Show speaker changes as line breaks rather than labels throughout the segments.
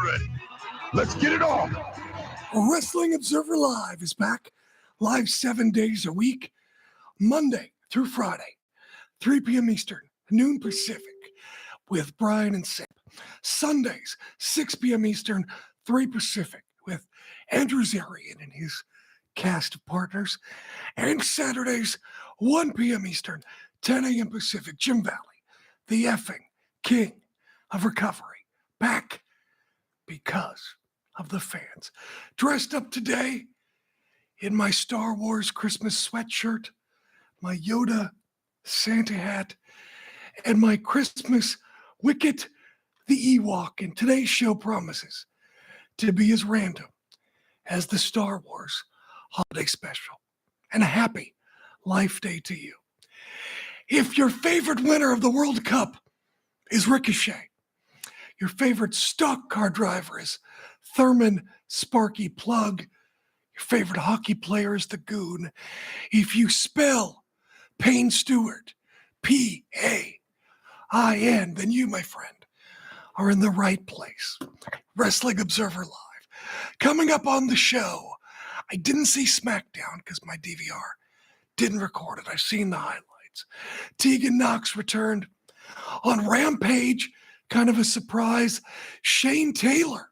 ready. Let's get it on.
Wrestling Observer Live is back, live 7 days a week, Monday through Friday, 3 p.m. Eastern, noon Pacific, with Brian and Sip. Sundays, 6 p.m. Eastern, 3 Pacific, with Andrew Zarian and his cast of partners. And Saturdays, 1 p.m. Eastern, 10 a.m. Pacific, Jim Valley, the effing king of recovery, back because of the fans. Dressed up today in my Star Wars Christmas sweatshirt, my Yoda Santa hat, and my Christmas Wicket the Ewok. And today's show promises to be as random as the Star Wars holiday special. And a happy Life Day to you. If your favorite winner of the World Cup is Ricochet, your favorite stock car driver is Thurman Sparky Plug, your favorite hockey player is the Goon, if you spell Payne Stewart, P-A-I-N, then you, my friend, are in the right place. Wrestling Observer Live. Coming up on the show, I didn't see SmackDown because my DVR didn't record it. I've seen the highlights. Tegan Knox returned. On Rampage, kind of a surprise, Shane Taylor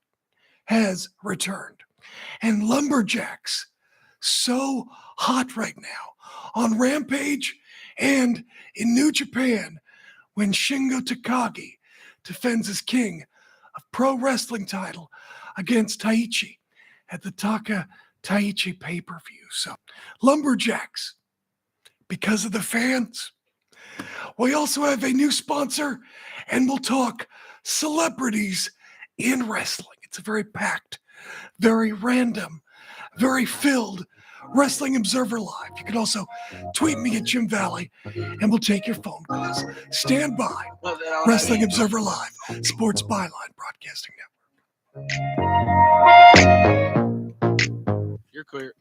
has returned. And Lumberjacks, so hot right now on Rampage and in New Japan when Shingo Takagi defends his King of Pro Wrestling title against Taichi at the Taka Taichi pay-per-view. So Lumberjacks, because of the fans. We also have a new sponsor, and we'll talk celebrities in wrestling. It's a very packed, very random, very filled Wrestling Observer Live. You can also tweet me at Jim Valley, and we'll take your phone calls. Stand by. Wrestling Observer Live, Sports Byline Broadcasting Network.
You're clear.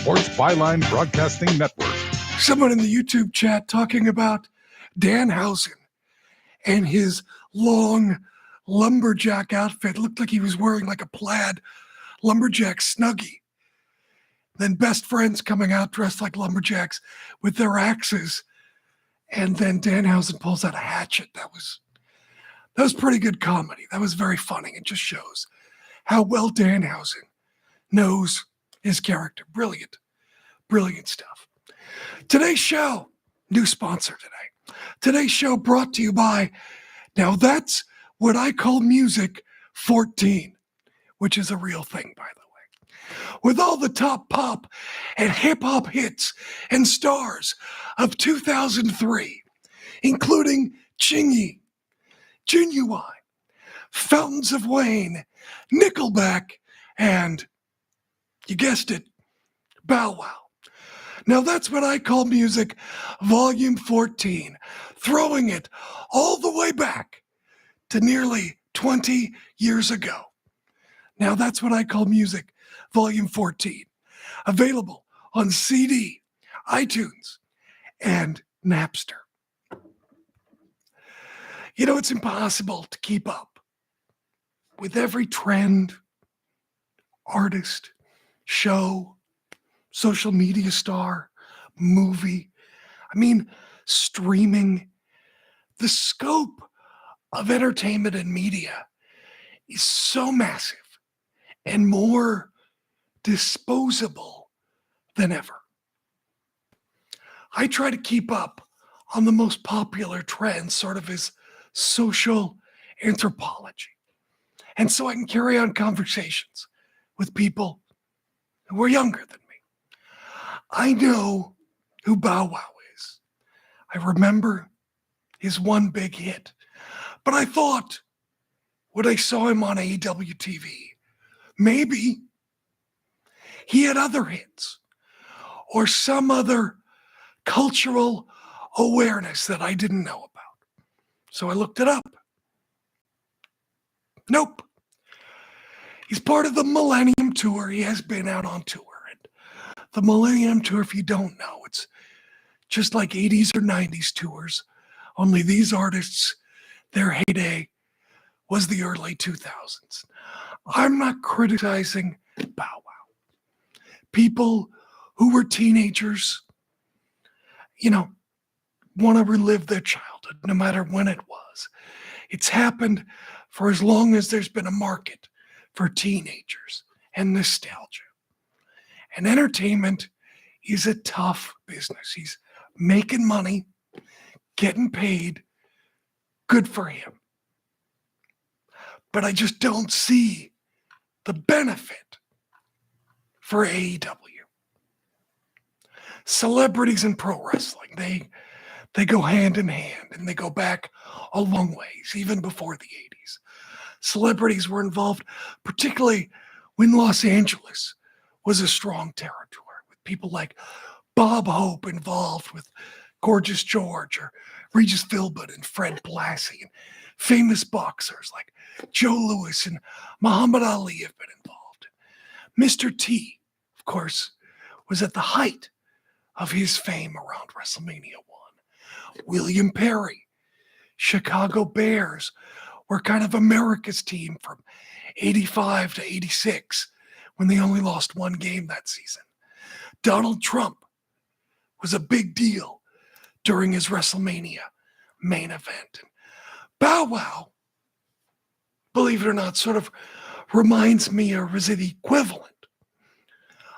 Sports Byline Broadcasting Network.
Someone in the YouTube chat talking about Danhausen and his long lumberjack outfit. Looked like he was wearing like a plaid lumberjack snuggie. Then best friends coming out dressed like lumberjacks with their axes. And then Danhausen pulls out a hatchet. That was pretty good comedy. That was very funny. It just shows how well Danhausen knows his character. Brilliant stuff. Today's show, new sponsor today. Today's show brought to you by, now that's what I call Music 14, which is a real thing, by the way. With all the top pop and hip hop hits and stars of 2003, including Chingy, Genuine, Fountains of Wayne, Nickelback, and, you guessed it, Bow Wow. Now that's what I call Music Volume 14, throwing it all the way back to nearly 20 years ago. Now that's what I call Music Volume 14, available on CD, iTunes, and Napster. You know, it's impossible to keep up with every trend, artist, show, social media star, movie. I mean, streaming. The scope of entertainment and media is so massive and more disposable than ever. I try to keep up on the most popular trends, sort of as social anthropology. And so I can carry on conversations with people who are younger than me. I know who Bow Wow is. I remember his one big hit. But I thought, when I saw him on AEW TV, maybe he had other hits or some other cultural awareness that I didn't know about. So I looked it up. Nope. He's part of the Millennium Tour. He has been out on tour. And the Millennium Tour, if you don't know, it's just like 80s or 90s tours. Only these artists, their heyday was the early 2000s. I'm not criticizing Bow Wow. People who were teenagers, you know, want to relive their childhood, no matter when it was. It's happened for as long as there's been a market for teenagers and nostalgia. And entertainment is a tough business. He's making money, getting paid, good for him. But I just don't see the benefit for AEW. Celebrities in pro wrestling, they go hand in hand, and they go back a long ways, even before the 80s. Celebrities were involved, particularly when Los Angeles was a strong territory, with people like Bob Hope involved with Gorgeous George, or Regis Philbin and Fred Blassie, and famous boxers like Joe Louis and Muhammad Ali have been involved. Mr. T, of course, was at the height of his fame around WrestleMania 1. William Perry, Chicago Bears were kind of America's team from 85 to 86, when they only lost one game that season. Donald Trump was a big deal during his WrestleMania main event. And Bow Wow, believe it or not, sort of reminds me, or is it equivalent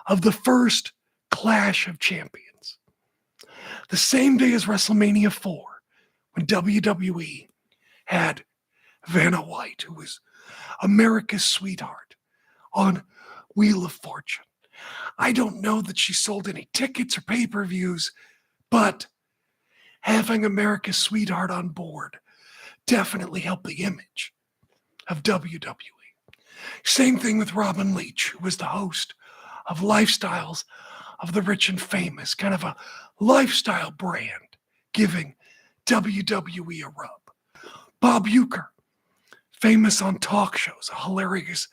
of the first Clash of Champions? The same day as WrestleMania 4, when WWE had Vanna White, who was America's sweetheart on Wheel of Fortune. I don't know that she sold any tickets or pay-per-views, but having America's sweetheart on board definitely helped the image of WWE. Same thing with Robin Leach, who was the host of Lifestyles of the Rich and Famous, kind of a lifestyle brand, giving WWE a rub. Bob Uecker, famous on talk shows, a hilarious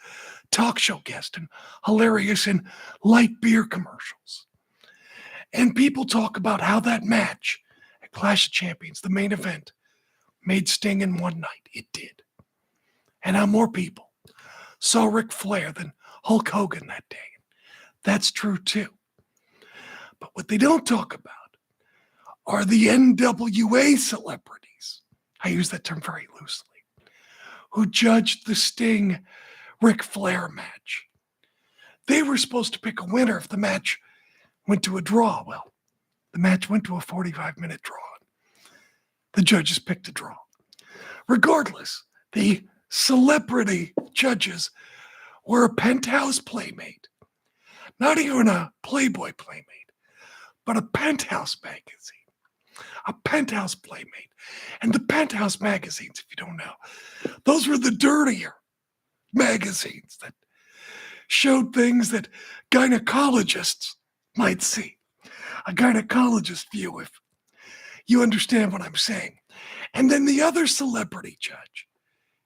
talk show guest and hilarious in light beer commercials. And people talk about how that match at Clash of Champions, the main event, made Sting in one night. It did. And how more people saw Ric Flair than Hulk Hogan that day. That's true too. But what they don't talk about are the NWA celebrities. I use that term very loosely. Who judged the Sting Ric Flair match. They were supposed to pick a winner if the match went to a draw. Well, the match went to a 45-minute draw. The judges picked a draw. Regardless, the celebrity judges were a Penthouse Playmate. Not even a Playboy Playmate, but a Penthouse magazine. A Penthouse Playmate. And the Penthouse magazines, if you don't know, those were the dirtier magazines that showed things that gynecologists might see. A gynecologist view, if you understand what I'm saying. And then the other celebrity judge,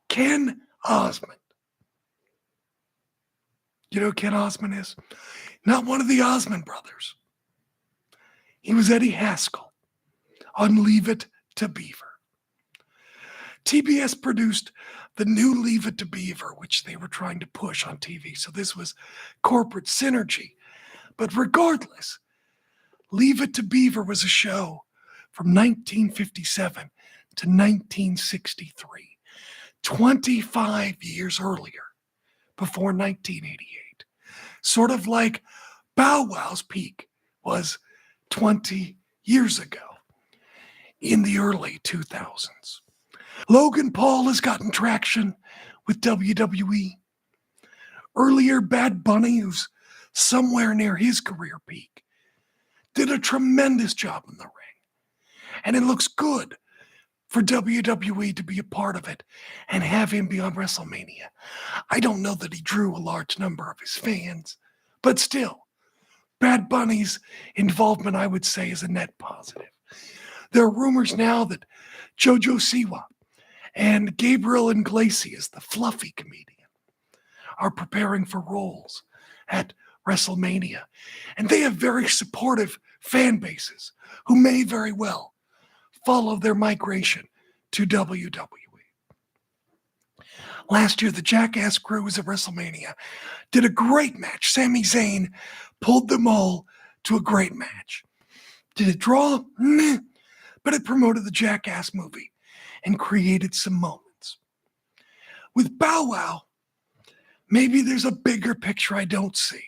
Ken Osmond. You know who Ken Osmond is? Not one of the Osmond brothers. He was Eddie Haskell on Leave It to Beaver. TBS produced the new Leave It to Beaver, which they were trying to push on TV. So this was corporate synergy. But regardless, Leave It to Beaver was a show from 1957 to 1963, 25 years earlier, before 1988. Sort of like Bow Wow's peak was 20 years ago in the early 2000s. Logan Paul has gotten traction with WWE. Earlier, Bad Bunny, who's somewhere near his career peak, did a tremendous job in the ring. And it looks good for WWE to be a part of it and have him be on WrestleMania. I don't know that he drew a large number of his fans, but still, Bad Bunny's involvement, I would say, is a net positive. There are rumors now that JoJo Siwa and Gabriel Iglesias, the fluffy comedian, are preparing for roles at WrestleMania. And they have very supportive fan bases who may very well follow their migration to WWE. Last year, the Jackass crew was at WrestleMania, did a great match. Sami Zayn pulled them all to a great match. Did it draw? Meh. But it promoted the Jackass movie and created some moments. With Bow Wow, maybe there's a bigger picture I don't see.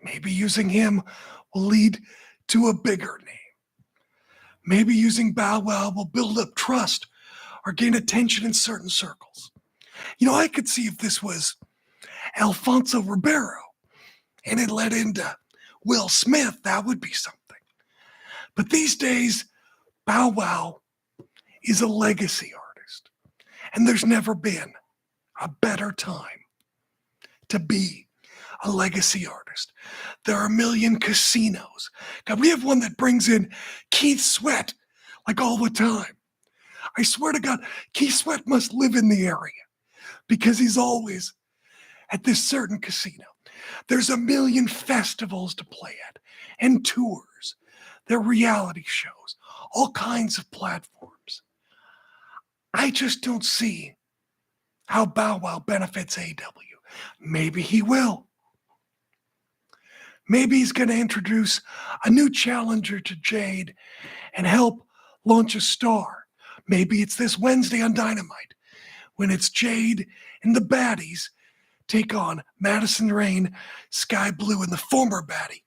Maybe using him will lead to a bigger name. Maybe using Bow Wow will build up trust or gain attention in certain circles. You know, I could see if this was Alfonso Ribeiro and it led into Will Smith, that would be something. But these days, Bow Wow is a legacy artist. And there's never been a better time to be a legacy artist. There are a million casinos. God, we have one that brings in Keith Sweat like all the time. I swear to God, Keith Sweat must live in the area because he's always at this certain casino. There's a million festivals to play at and tours. There are reality shows, all kinds of platforms. I just don't see how Bow Wow benefits AEW. Maybe he will. Maybe he's going to introduce a new challenger to Jade and help launch a star. Maybe it's this Wednesday on Dynamite when it's Jade and the baddies take on Madison Rayne, Sky Blue, and the former baddie,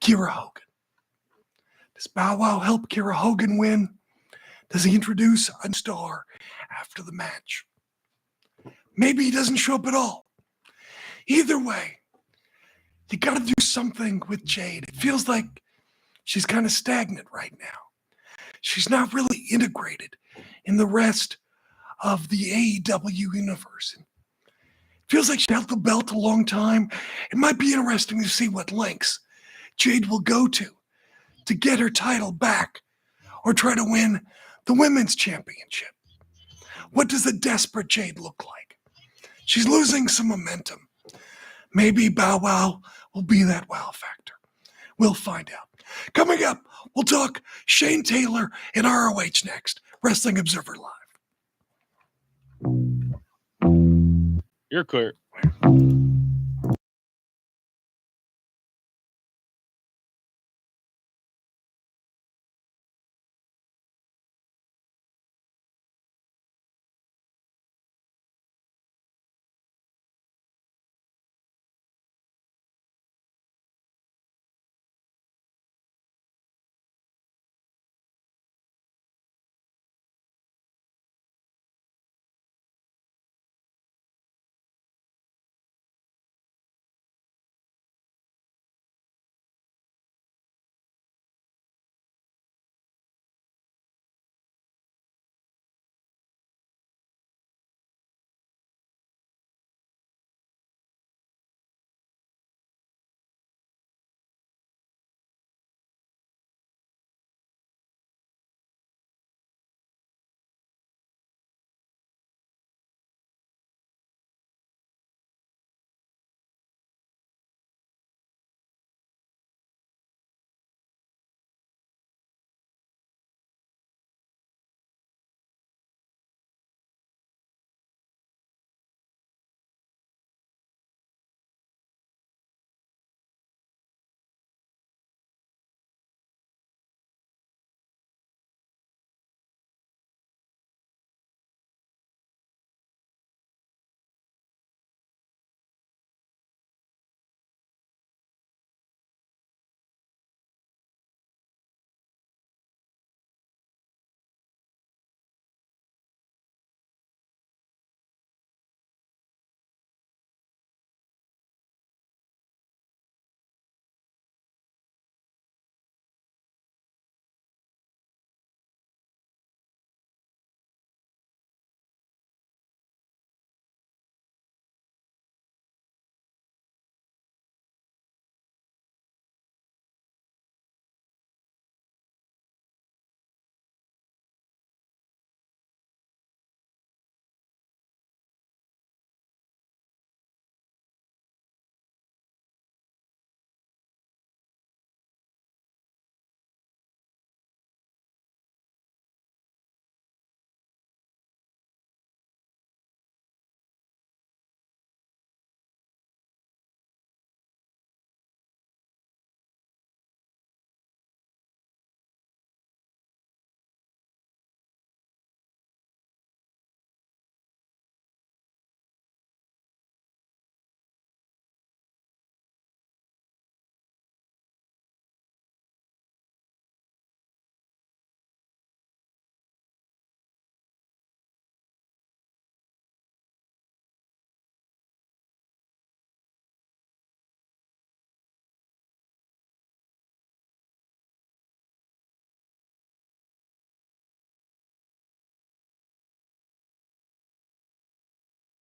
Kiera Hogan. Does Bow Wow help Kiera Hogan win? Does he introduce a star after the match? Maybe he doesn't show up at all. Either way, you got to do something with Jade. It feels like she's kind of stagnant right now. She's not really integrated in the rest of the AEW universe. It feels like she held the belt a long time. It might be interesting to see what lengths Jade will go to get her title back or try to win the women's championship. What does a desperate Jade look like? She's losing some momentum. Maybe Bow Wow will be that wow factor. We'll find out. Coming up, we'll talk Shane Taylor and ROH next. Wrestling Observer Live.
You're clear.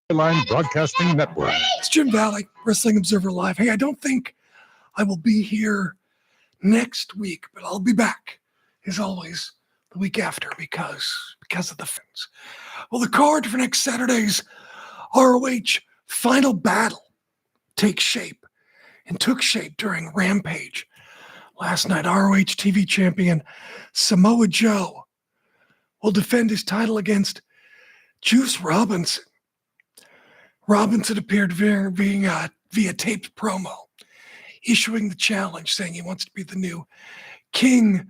Line Broadcasting Network.
It's Jim Valley, Wrestling Observer Live. Hey, I don't think I will be here next week, but I'll be back, as always, the week after because of the fans. Well, the card for next Saturday's ROH Final Battle took shape during Rampage. Last night, ROH TV champion Samoa Joe will defend his title against Juice Robinson. Robinson appeared via taped promo, issuing the challenge, saying he wants to be the new king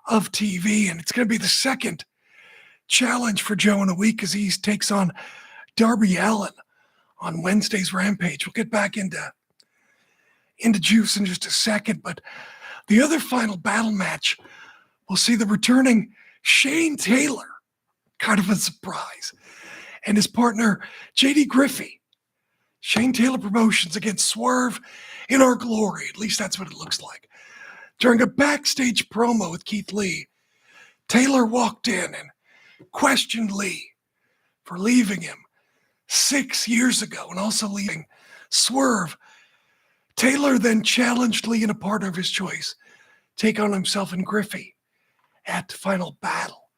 of TV. And it's going to be the second challenge for Joe in a week as he takes on Darby Allin on Wednesday's Rampage. We'll get back into Juice in just a second, but the other final battle match will see the returning Shane Taylor, kind of a surprise, and his partner JD Griffey. Shane Taylor Promotions against Swerve in Our Glory. At least that's what it looks like. During a backstage promo with Keith Lee, Taylor walked in and questioned Lee for leaving him 6 years ago and also leaving Swerve. Taylor then challenged Lee and a partner of his choice take on himself and Griffey at Final Battle.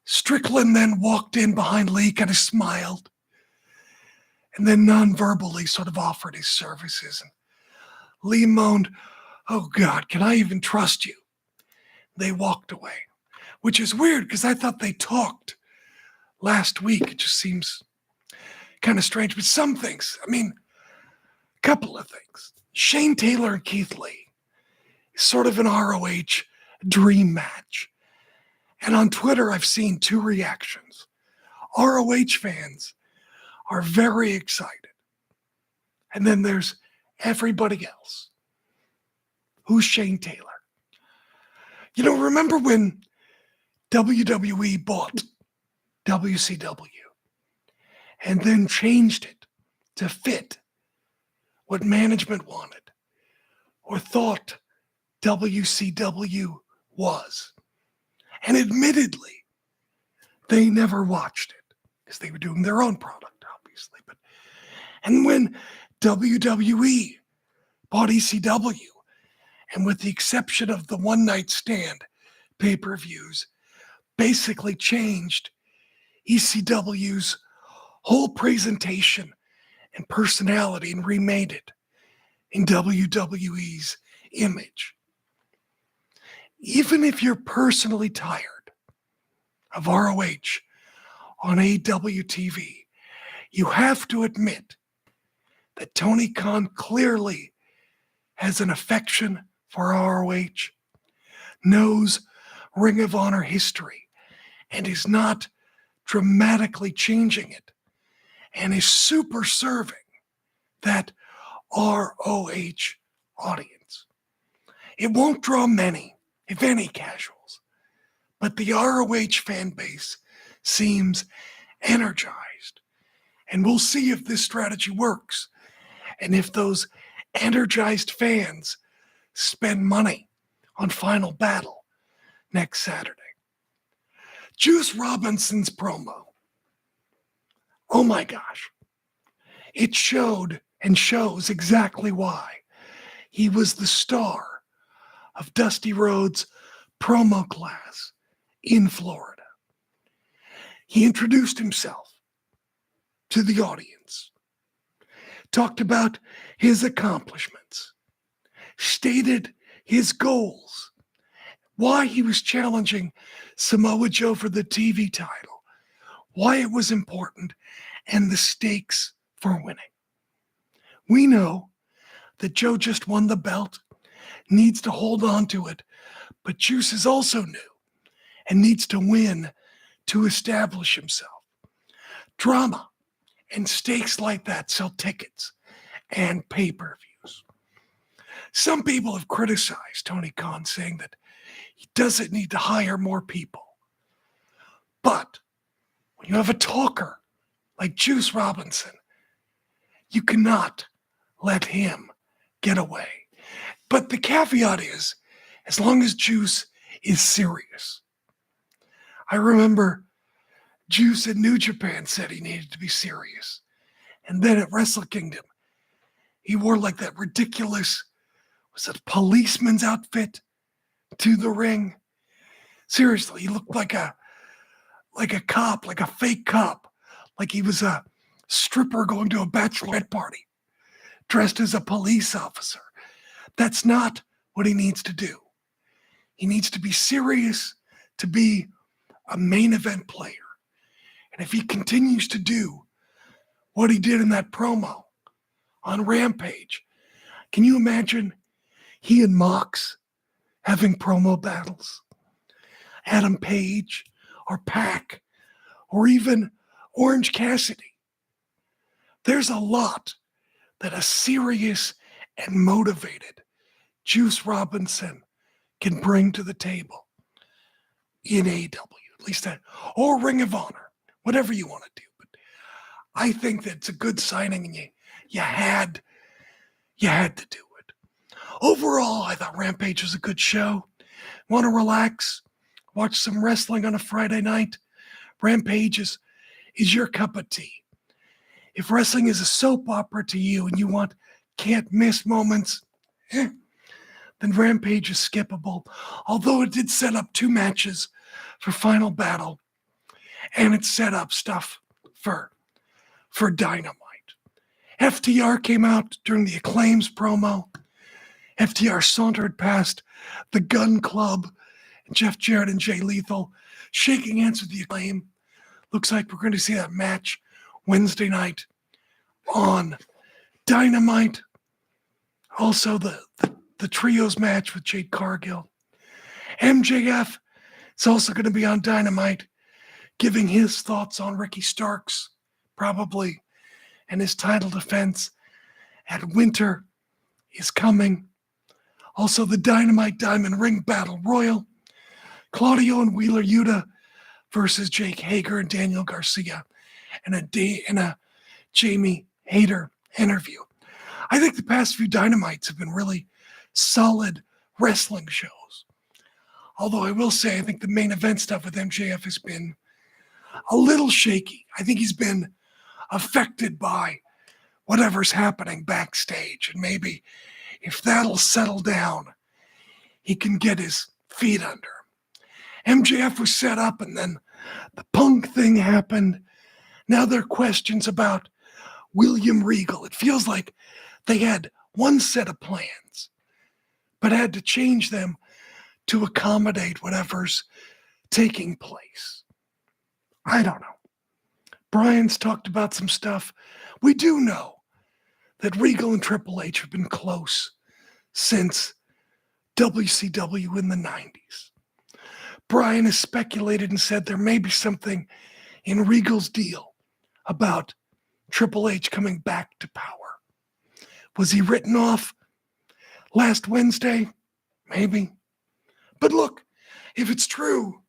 Strickland then walked in behind Lee, kind of smiled, and then non-verbally sort of offered his services. And Lee moaned, "Oh God, can I even trust you?" They walked away, which is weird because I thought they talked last week. It just seems kind of strange, but some things, a couple of things. Shane Taylor and Keith Lee is sort of an ROH dream match. And on Twitter, I've seen two reactions. ROH fans are very excited. And then there's everybody else. Who's Shane Taylor? Remember when WWE bought WCW and then changed it to fit what management wanted or thought WCW was? And admittedly, they never watched it because they were doing their own product, obviously. And when WWE bought ECW, and with the exception of the one night stand pay-per-views, basically changed ECW's whole presentation and personality and remade it in WWE's image. Even if you're personally tired of ROH on AWTV, you have to admit that Tony Khan clearly has an affection for ROH, knows Ring of Honor history, and is not dramatically changing it, and is super serving that ROH audience. It won't draw many, if any, casuals, but the ROH fan base seems energized. And we'll see if this strategy works and if those energized fans spend money on Final Battle next Saturday. Juice Robinson's promo. Oh my gosh. It showed and shows exactly why he was the star of Dusty Rhodes' promo class in Florida. He introduced himself to the audience, talked about his accomplishments, stated his goals, why he was challenging Samoa Joe for the TV title, why it was important, and the stakes for winning. We know that Joe just won the belt, needs to hold on to it, but Juice is also new and needs to win to establish himself. Drama and stakes like that sell tickets and pay-per-views. Some people have criticized Tony Khan, saying that he doesn't need to hire more people. But when you have a talker like Juice Robinson, you cannot let him get away. But the caveat is, as long as Juice is serious. I remember Juice in New Japan said he needed to be serious. And then at Wrestle Kingdom, he wore like that ridiculous, was it policeman's outfit to the ring? Seriously, he looked like a cop, like a fake cop, like he was a stripper going to a bachelorette party, dressed as a police officer. That's not what he needs to do. He needs to be serious to be a main event player. And if he continues to do what he did in that promo on Rampage, can you imagine he and Mox having promo battles? Adam Page or Pac or even Orange Cassidy. There's a lot that a serious and motivated Juice Robinson can bring to the table in AEW, at least that, or Ring of Honor, whatever you want to do. But I think that it's a good signing, and you had to do it. Overall, I thought Rampage was a good show. Want to relax, watch some wrestling on a Friday night? Rampage is your cup of tea. If wrestling is a soap opera to you and you want can't miss moments, then Rampage is skippable. Although it did set up 2 matches for Final Battle, and it set up stuff for Dynamite. FTR came out during the Acclaims promo. FTR sauntered past the Gun Club, and Jeff Jarrett and Jay Lethal shaking hands with the Acclaim. Looks like we're going to see that match Wednesday night on Dynamite. Also, the trios match with Jade Cargill. MJF is also going to be on Dynamite, giving his thoughts on Ricky Starks, probably, and his title defense at Winter is coming. Also, the Dynamite Diamond Ring Battle Royal. Claudio and Wheeler Yuta versus Jake Hager and Daniel Garcia, and a Jamie Hayter interview. I think the past few Dynamites have been really solid wrestling shows. Although I will say, I think the main event stuff with MJF has been a little shaky. I think he's been affected by whatever's happening backstage. And maybe if that'll settle down, he can get his feet under him. MJF was set up, and then the Punk thing happened. Now there are questions about William Regal. It feels like they had one set of plans, but had to change them to accommodate whatever's taking place. I don't know. Brian's talked about some stuff. We do know that Regal and Triple H have been close since WCW in the 90s. Brian has speculated and said there may be something in Regal's deal about Triple H coming back to power. Was he written off last Wednesday? Maybe. But look, if it's true,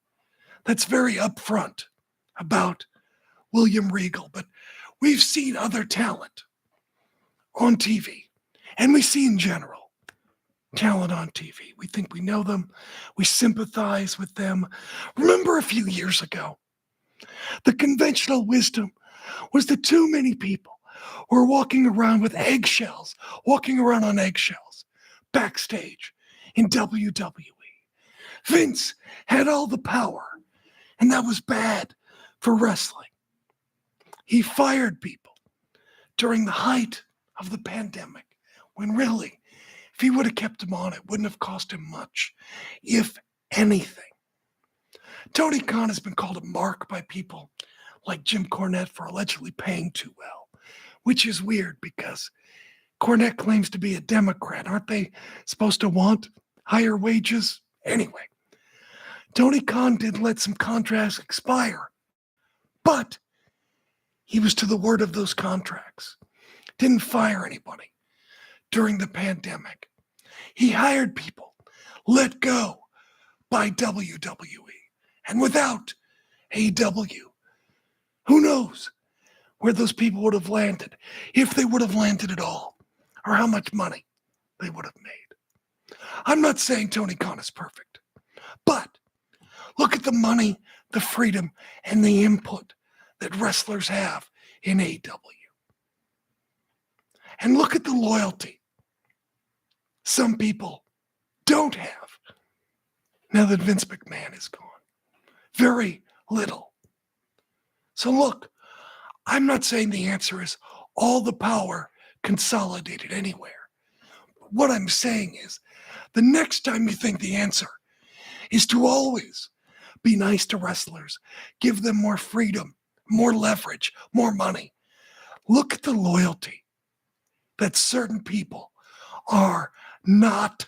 that's very upfront about William Regal. But we've seen other talent on TV, and we see in general talent on TV. We think we know them. We sympathize with them. Remember a few years ago, the conventional wisdom was that too many people were walking around on eggshells backstage in WWE. Vince had all the power, and that was bad for wrestling. He fired people during the height of the pandemic, when really, if he would have kept them on, it wouldn't have cost him much, if anything. Tony Khan has been called a mark by people like Jim Cornette for allegedly paying too well, which is weird because Cornette claims to be a Democrat. Aren't they supposed to want higher wages? Anyway, Tony Khan did let some contracts expire, but he was to the word of those contracts. Didn't fire anybody during the pandemic. He hired people let go by WWE. And without AEW, who knows where those people would have landed, if they would have landed at all, or how much money they would have made. I'm not saying Tony Khan is perfect, but look at the money, the freedom, and the input that wrestlers have in AEW. And look at the loyalty some people don't have now that Vince McMahon is gone. Very little. So look, I'm not saying the answer is all the power consolidated anywhere. What I'm saying is, the next time you think the answer is to always be nice to wrestlers, give them more freedom, more leverage, more money, look at the loyalty that certain people are not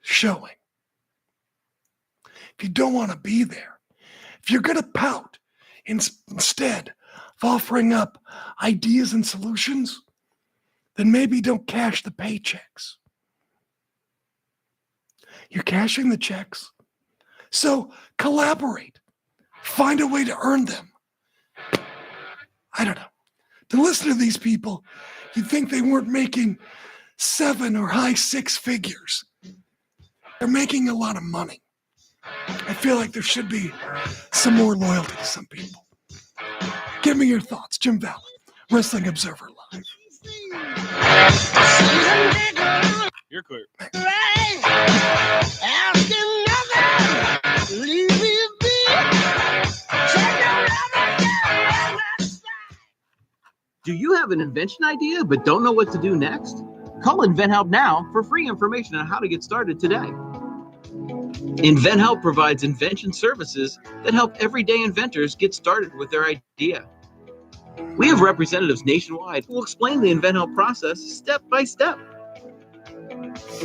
showing. If you don't want to be there, if you're going to pout instead of offering up ideas and solutions, then maybe don't cash the paychecks. You're cashing the checks, so collaborate. Find a way to earn them. I don't know. To listen to these people, you'd think they weren't making 7 or high 6 figures. They're making a lot of money. I feel like there should be some more loyalty to some people. Give me your thoughts. Jim Valley, Wrestling Observer Live.
You're clear.
Do you have an invention idea but don't know what to do next? Call InventHelp now for free information on how to get started today. InventHelp provides invention services that help everyday inventors get started with their idea. We have representatives nationwide who will explain the InventHelp process step by step.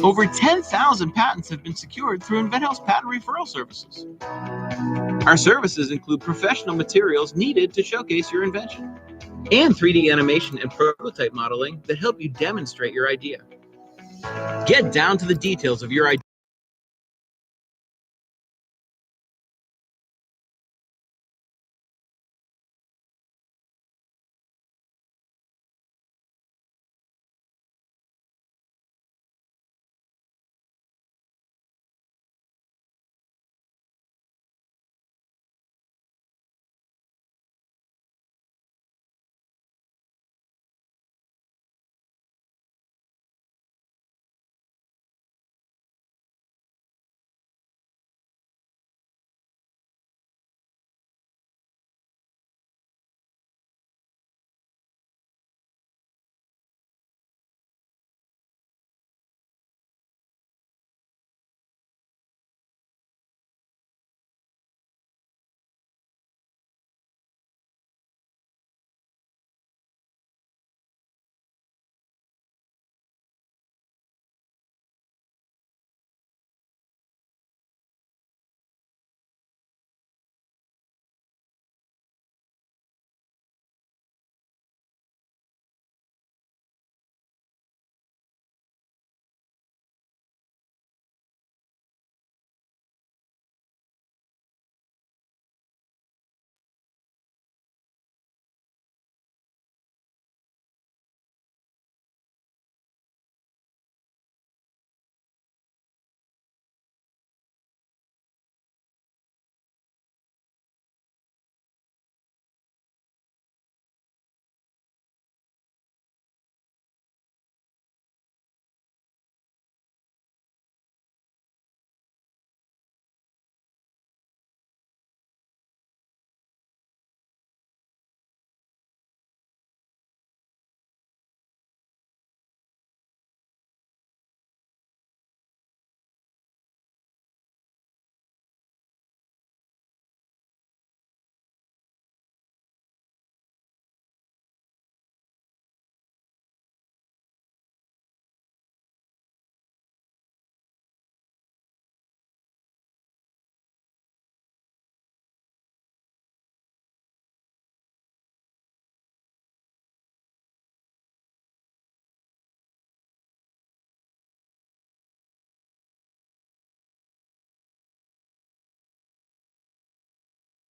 Over 10,000 patents have been secured through InventHelp's patent referral services. Our services include professional materials needed to showcase your invention, and 3D animation and prototype modeling that help you demonstrate your idea. Get down to the details of your idea.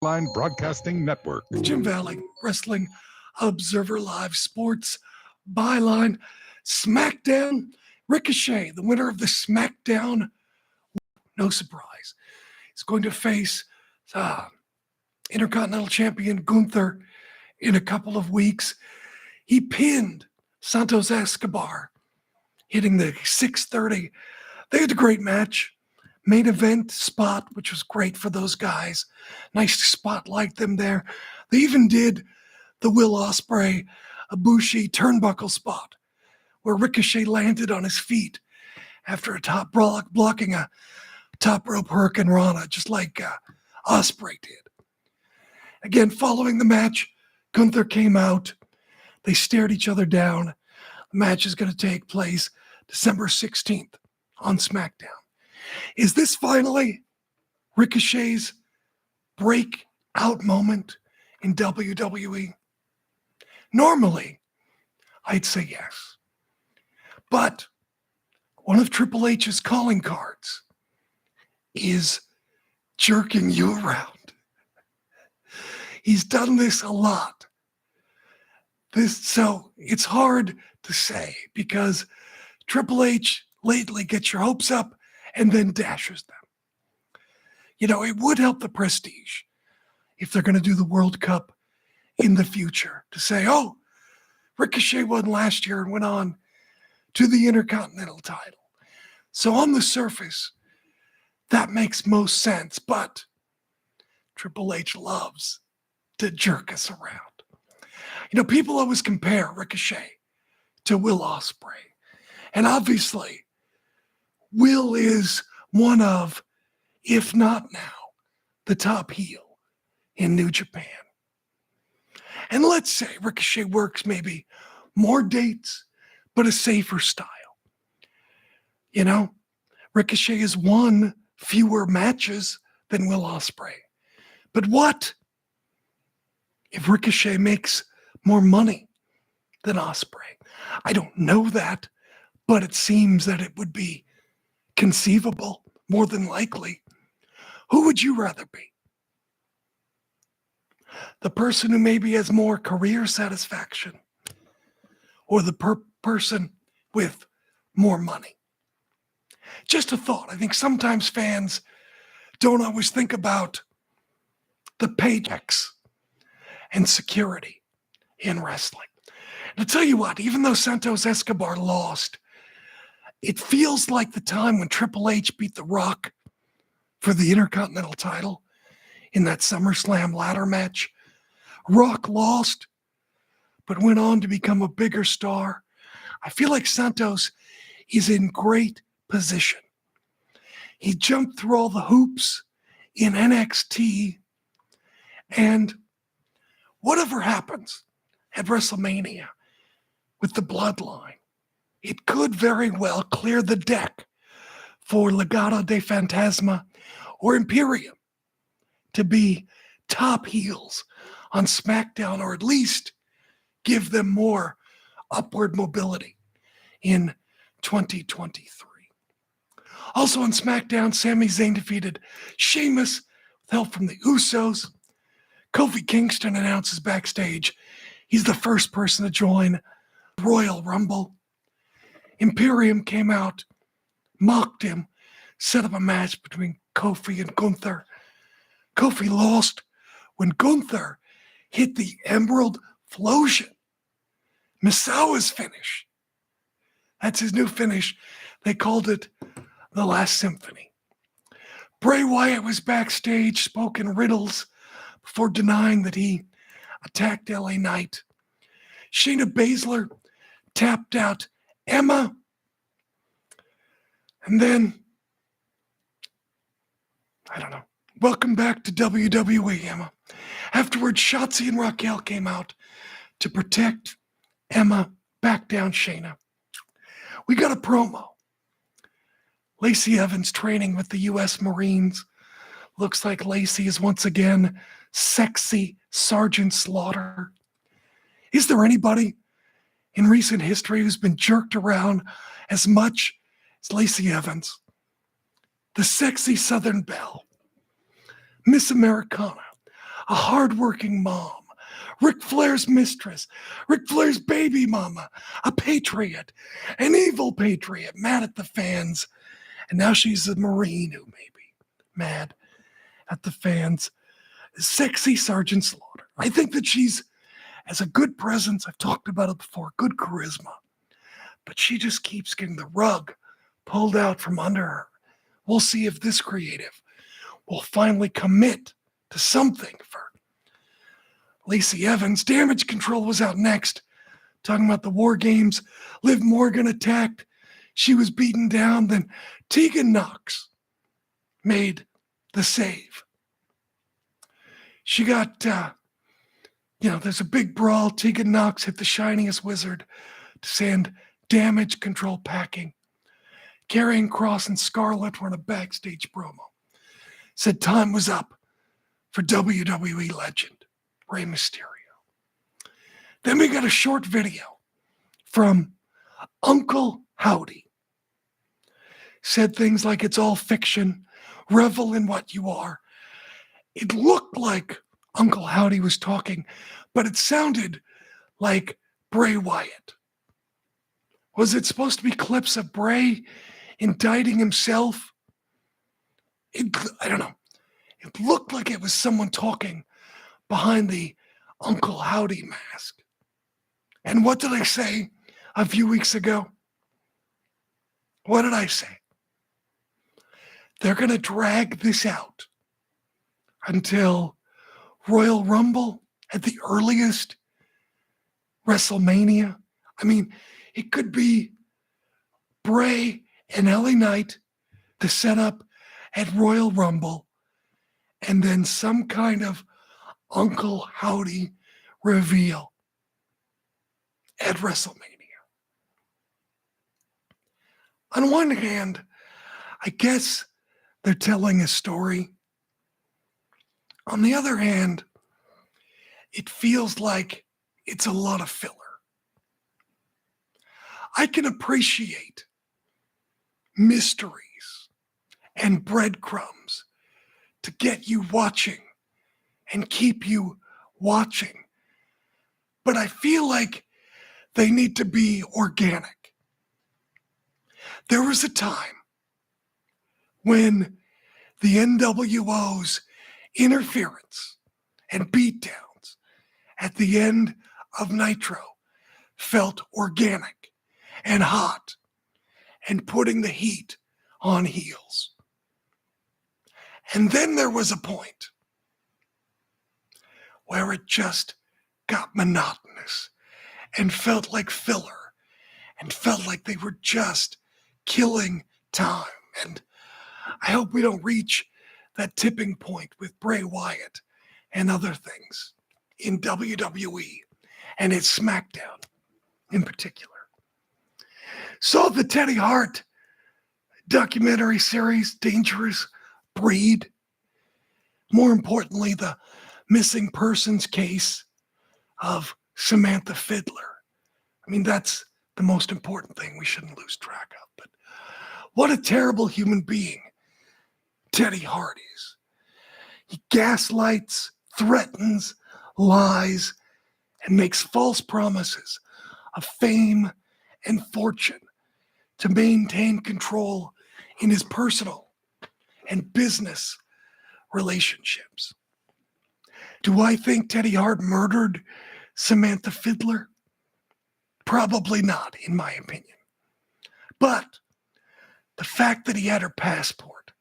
Line Broadcasting Network.
Jim Valley, Wrestling Observer Live Sports Byline, SmackDown, Ricochet, the winner of the SmackDown, no surprise, is going to face Intercontinental Champion Gunther in a couple of weeks. He pinned Santos Escobar, hitting the 6:30. They had a great match. Main event spot, which was great for those guys. Nice to spotlight them there. They even did the Will Ospreay Ibushi turnbuckle spot, where Ricochet landed on his feet after a top blocking a top rope Hurricane Rana, just like Ospreay did. Again, following the match, Gunther came out. They stared each other down. The match is going to take place December 16th on SmackDown. Is this finally Ricochet's breakout moment in WWE? Normally, I'd say yes. But one of Triple H's calling cards is jerking you around. He's done this a lot. So it's hard to say because Triple H lately gets your hopes up and then dashes them. You know, it would help the prestige if they're going to do the World Cup in the future to say, oh, Ricochet won last year and went on to the Intercontinental title. So on the surface, that makes most sense, but Triple H loves to jerk us around. People always compare Ricochet to Will Ospreay. And obviously, Will is one of, if not now, the top heel in New Japan. And let's say Ricochet works maybe more dates, but a safer style. Ricochet has won fewer matches than Will Ospreay. But what if Ricochet makes more money than Ospreay? I don't know that, but it seems that it would be conceivable, more than likely. Who would you rather be? The person who maybe has more career satisfaction, or the person with more money? Just a thought. I think sometimes fans don't always think about the paychecks and security in wrestling. And to tell you what, even though Santos Escobar lost, it feels like the time when Triple H beat The Rock for the Intercontinental title in that SummerSlam ladder match. Rock lost, but went on to become a bigger star. I feel like Santos is in great position. He jumped through all the hoops in NXT, and whatever happens at WrestleMania with the Bloodline, it could very well clear the deck for Legado de Fantasma or Imperium to be top heels on SmackDown, or at least give them more upward mobility in 2023. Also on SmackDown, Sami Zayn defeated Sheamus with help from the Usos. Kofi Kingston announces backstage he's the first person to join Royal Rumble. Imperium came out, mocked him, set up a match between Kofi and Gunther. Kofi lost when Gunther hit the Emerald Flosion, Misawa's finish. That's his new finish. They called it The Last Symphony. Bray Wyatt was backstage, spoke in riddles before denying that he attacked LA Knight. Shayna Baszler tapped out Emma. And then, I don't know. Welcome back to WWE, Emma. Afterwards, Shotzi and Raquel came out to protect Emma, back down Shayna. We got a promo. Lacey Evans training with the U.S. Marines. Looks like Lacey is once again sexy Sergeant Slaughter. Is there anybody in recent history who's been jerked around as much as Lacey Evans? The sexy Southern Belle. Miss Americana. A hardworking mom. Ric Flair's mistress. Ric Flair's baby mama. A patriot. An evil patriot. Mad at the fans. And now she's a Marine who may be mad at the fans. Sexy Sergeant Slaughter. I think that she's has a good presence. I've talked about it before. Good charisma. But she just keeps getting the rug pulled out from under her. We'll see if this creative will finally commit to something for Lacey Evans. Damage Control was out next, talking about the War Games. Liv Morgan attacked. She was beaten down. Then Tegan Knox made the save. She got, there's a big brawl. Tegan Knox hit the Shiniest Wizard to send Damage Control packing. Karrion Kross and Scarlett were in a backstage promo. Said time was up for WWE legend Rey Mysterio. Then we got a short video from Uncle Howdy. Said things like it's all fiction, revel in what you are. It looked like Uncle Howdy was talking, but it sounded like Bray Wyatt. Was it supposed to be clips of Bray indicting himself? I don't know. It looked like it was someone talking behind the Uncle Howdy mask. And what did I say a few weeks ago? What did I say? They're going to drag this out until Royal Rumble at the earliest WrestleMania. I mean, it could be Bray and LA Knight, the setup at Royal Rumble, and then some kind of Uncle Howdy reveal at WrestleMania. On one hand, I guess they're telling a story. On the other hand, it feels like it's a lot of filler. I can appreciate mysteries and breadcrumbs to get you watching and keep you watching. But I feel like they need to be organic. There was a time when the NWO's interference and beatdowns at the end of Nitro felt organic and hot and putting the heat on heels. And then there was a point where it just got monotonous and felt like filler and felt like they were just killing time. And I hope we don't reach that tipping point with Bray Wyatt and other things in WWE and its SmackDown in particular. Saw the Teddy Hart documentary series, Dangerous Breed. More importantly, the missing persons case of Samantha Fiddler. I mean, that's the most important thing we shouldn't lose track of. But what a terrible human being Teddy Hart is. He gaslights, threatens, lies, and makes false promises of fame and fortune to maintain control in his personal and business relationships. Do I think Teddy Hart murdered Samantha Fiddler? Probably not, in my opinion. But the fact that he had her passport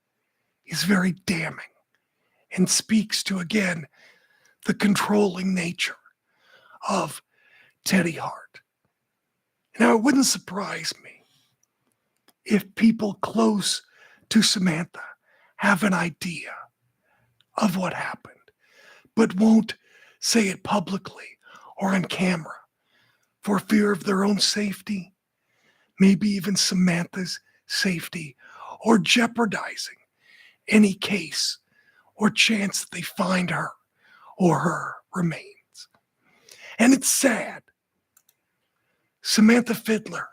is very damning and speaks to, again, the controlling nature of Teddy Hart. Now, it wouldn't surprise me if people close to Samantha have an idea of what happened, but won't say it publicly or on camera for fear of their own safety, maybe even Samantha's safety, or jeopardizing any case or chance that they find her or her remains. And it's sad. Samantha Fiddler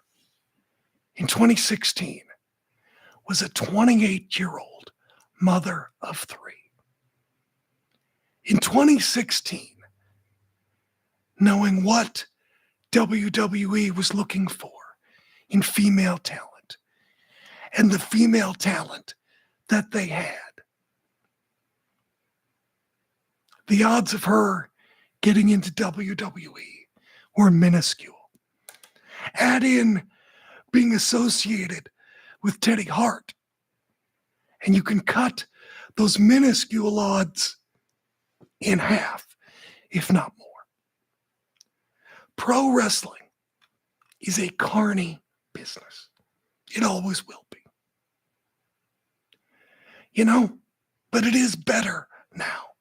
in 2016 was a 28-year-old mother of three. In 2016, knowing what WWE was looking for in female talent and the female talent that they had, the odds of her getting into WWE were minuscule. Add in being associated with Teddy Hart, and you can cut those minuscule odds in half, if not more. Pro wrestling is a carny business. It always will be. You know, but it is better now.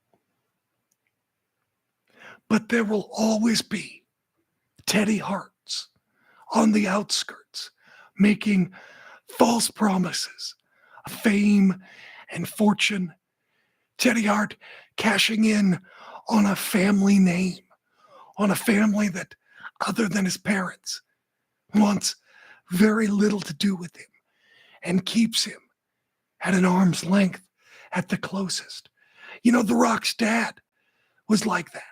But there will always be Teddy Harts on the outskirts making false promises of fame and fortune. Teddy Hart cashing in on a family name, on a family that, other than his parents, wants very little to do with him and keeps him at an arm's length at the closest. You know, The Rock's dad was like that.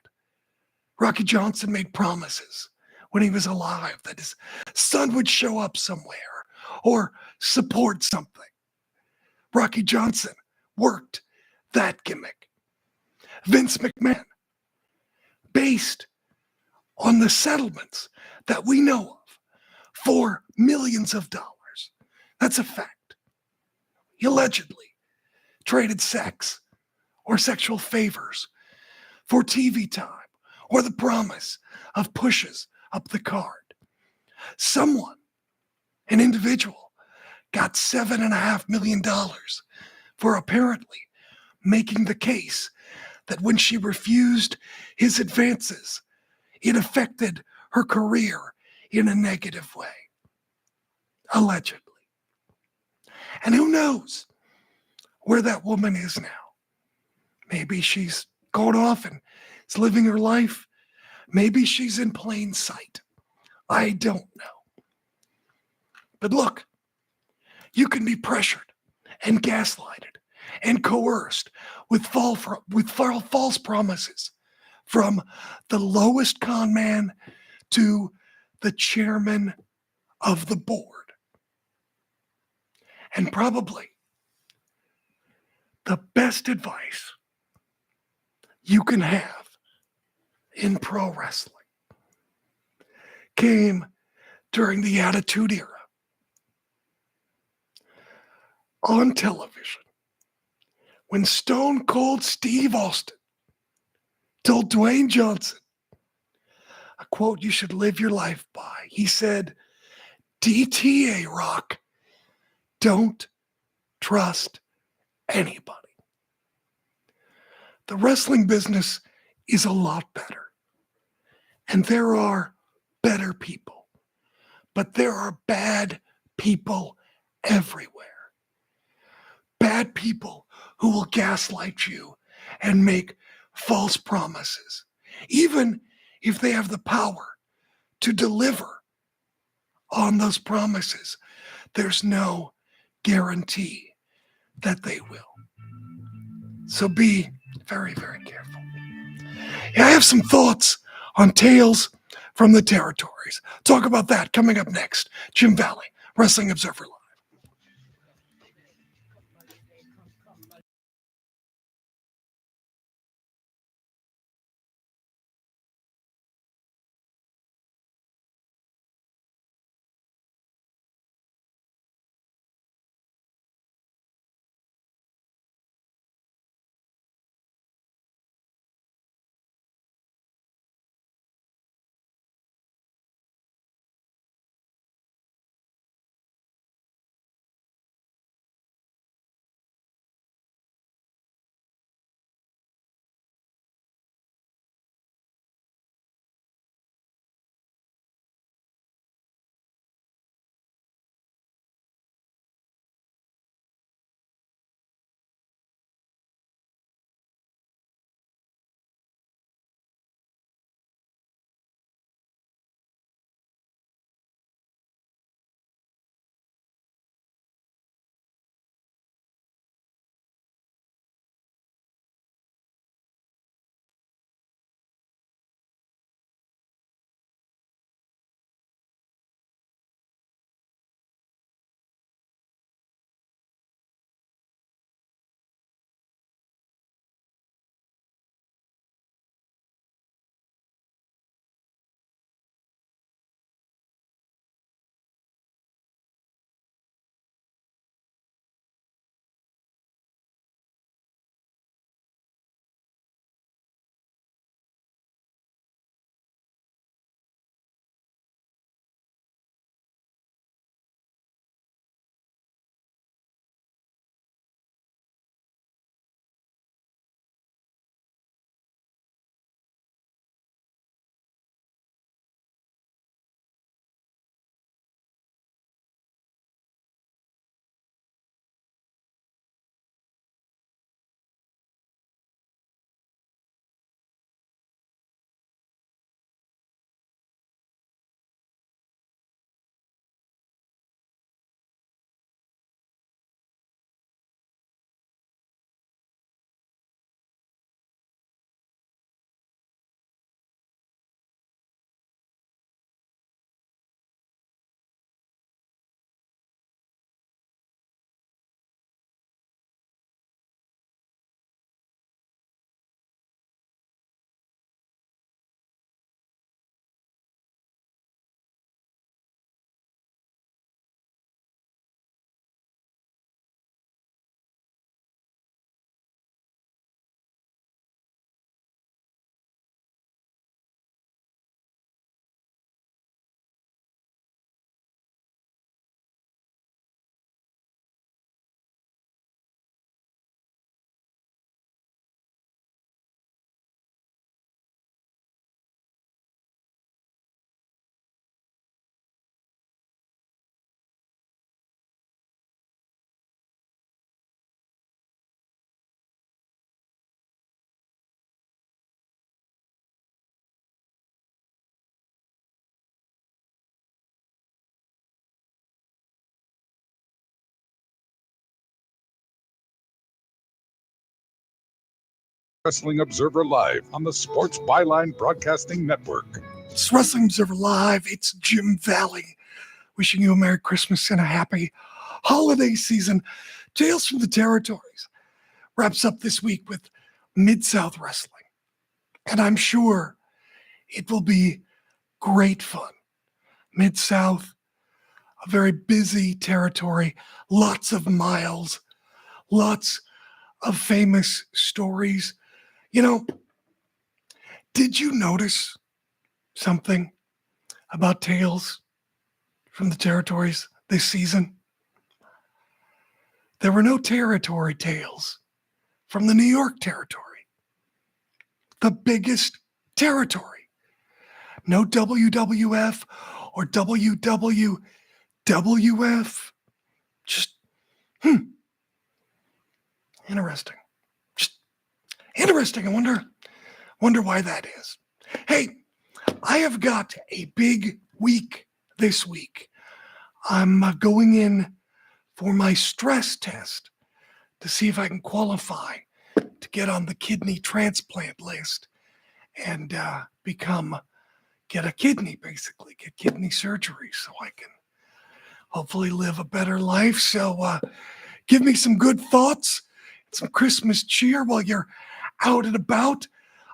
Rocky Johnson made promises when he was alive that his son would show up somewhere or support something. Rocky Johnson worked that gimmick. Vince McMahon, based on the settlements that we know of for millions of dollars. That's a fact. He allegedly traded sex or sexual favors for TV time or the promise of pushes up the card. Someone, an individual, got $7.5 million for apparently making the case that when she refused his advances, it affected her career in a negative way. Allegedly. And who knows where that woman is now? Maybe she's gone off and is living her life. Maybe she's in plain sight. I don't know. But look, you can be pressured and gaslighted and coerced with false promises, from the lowest con man to the chairman of the board. And probably the best advice you can have in pro wrestling came during the Attitude Era on television, when Stone Cold Steve Austin told Dwayne Johnson a quote you should live your life by. He said, DTA Rock, don't trust anybody. The wrestling business is a lot better. And there are better people. But there are bad people everywhere. Bad people who will gaslight you and make false promises, even if they have the power to deliver on those promises. There's no guarantee that they will. So be very, very careful. Yeah, I have some thoughts on Tales from the Territories. Talk about that coming up next. Jim Valley, Wrestling Observer Live.
Wrestling Observer Live on the Sports Byline Broadcasting Network.
It's Wrestling Observer Live. It's Jim Valley wishing you a Merry Christmas and a happy holiday season. Tales from the Territories wraps up this week with Mid-South Wrestling. And I'm sure it will be great fun. Mid-South, a very busy territory, lots of miles, lots of famous stories. You know, did you notice something about Tales from the Territories this season? There were no territory tales from the New York territory, the biggest territory. No WWF or WWWF. Just, interesting. Just interesting. I wonder why that is. Hey, I have got a big week this week. I'm going in for my stress test to see if I can qualify to get on the kidney transplant list and get a kidney, basically, get kidney surgery so I can hopefully live a better life. So give me some good thoughts, some Christmas cheer while you're out and about.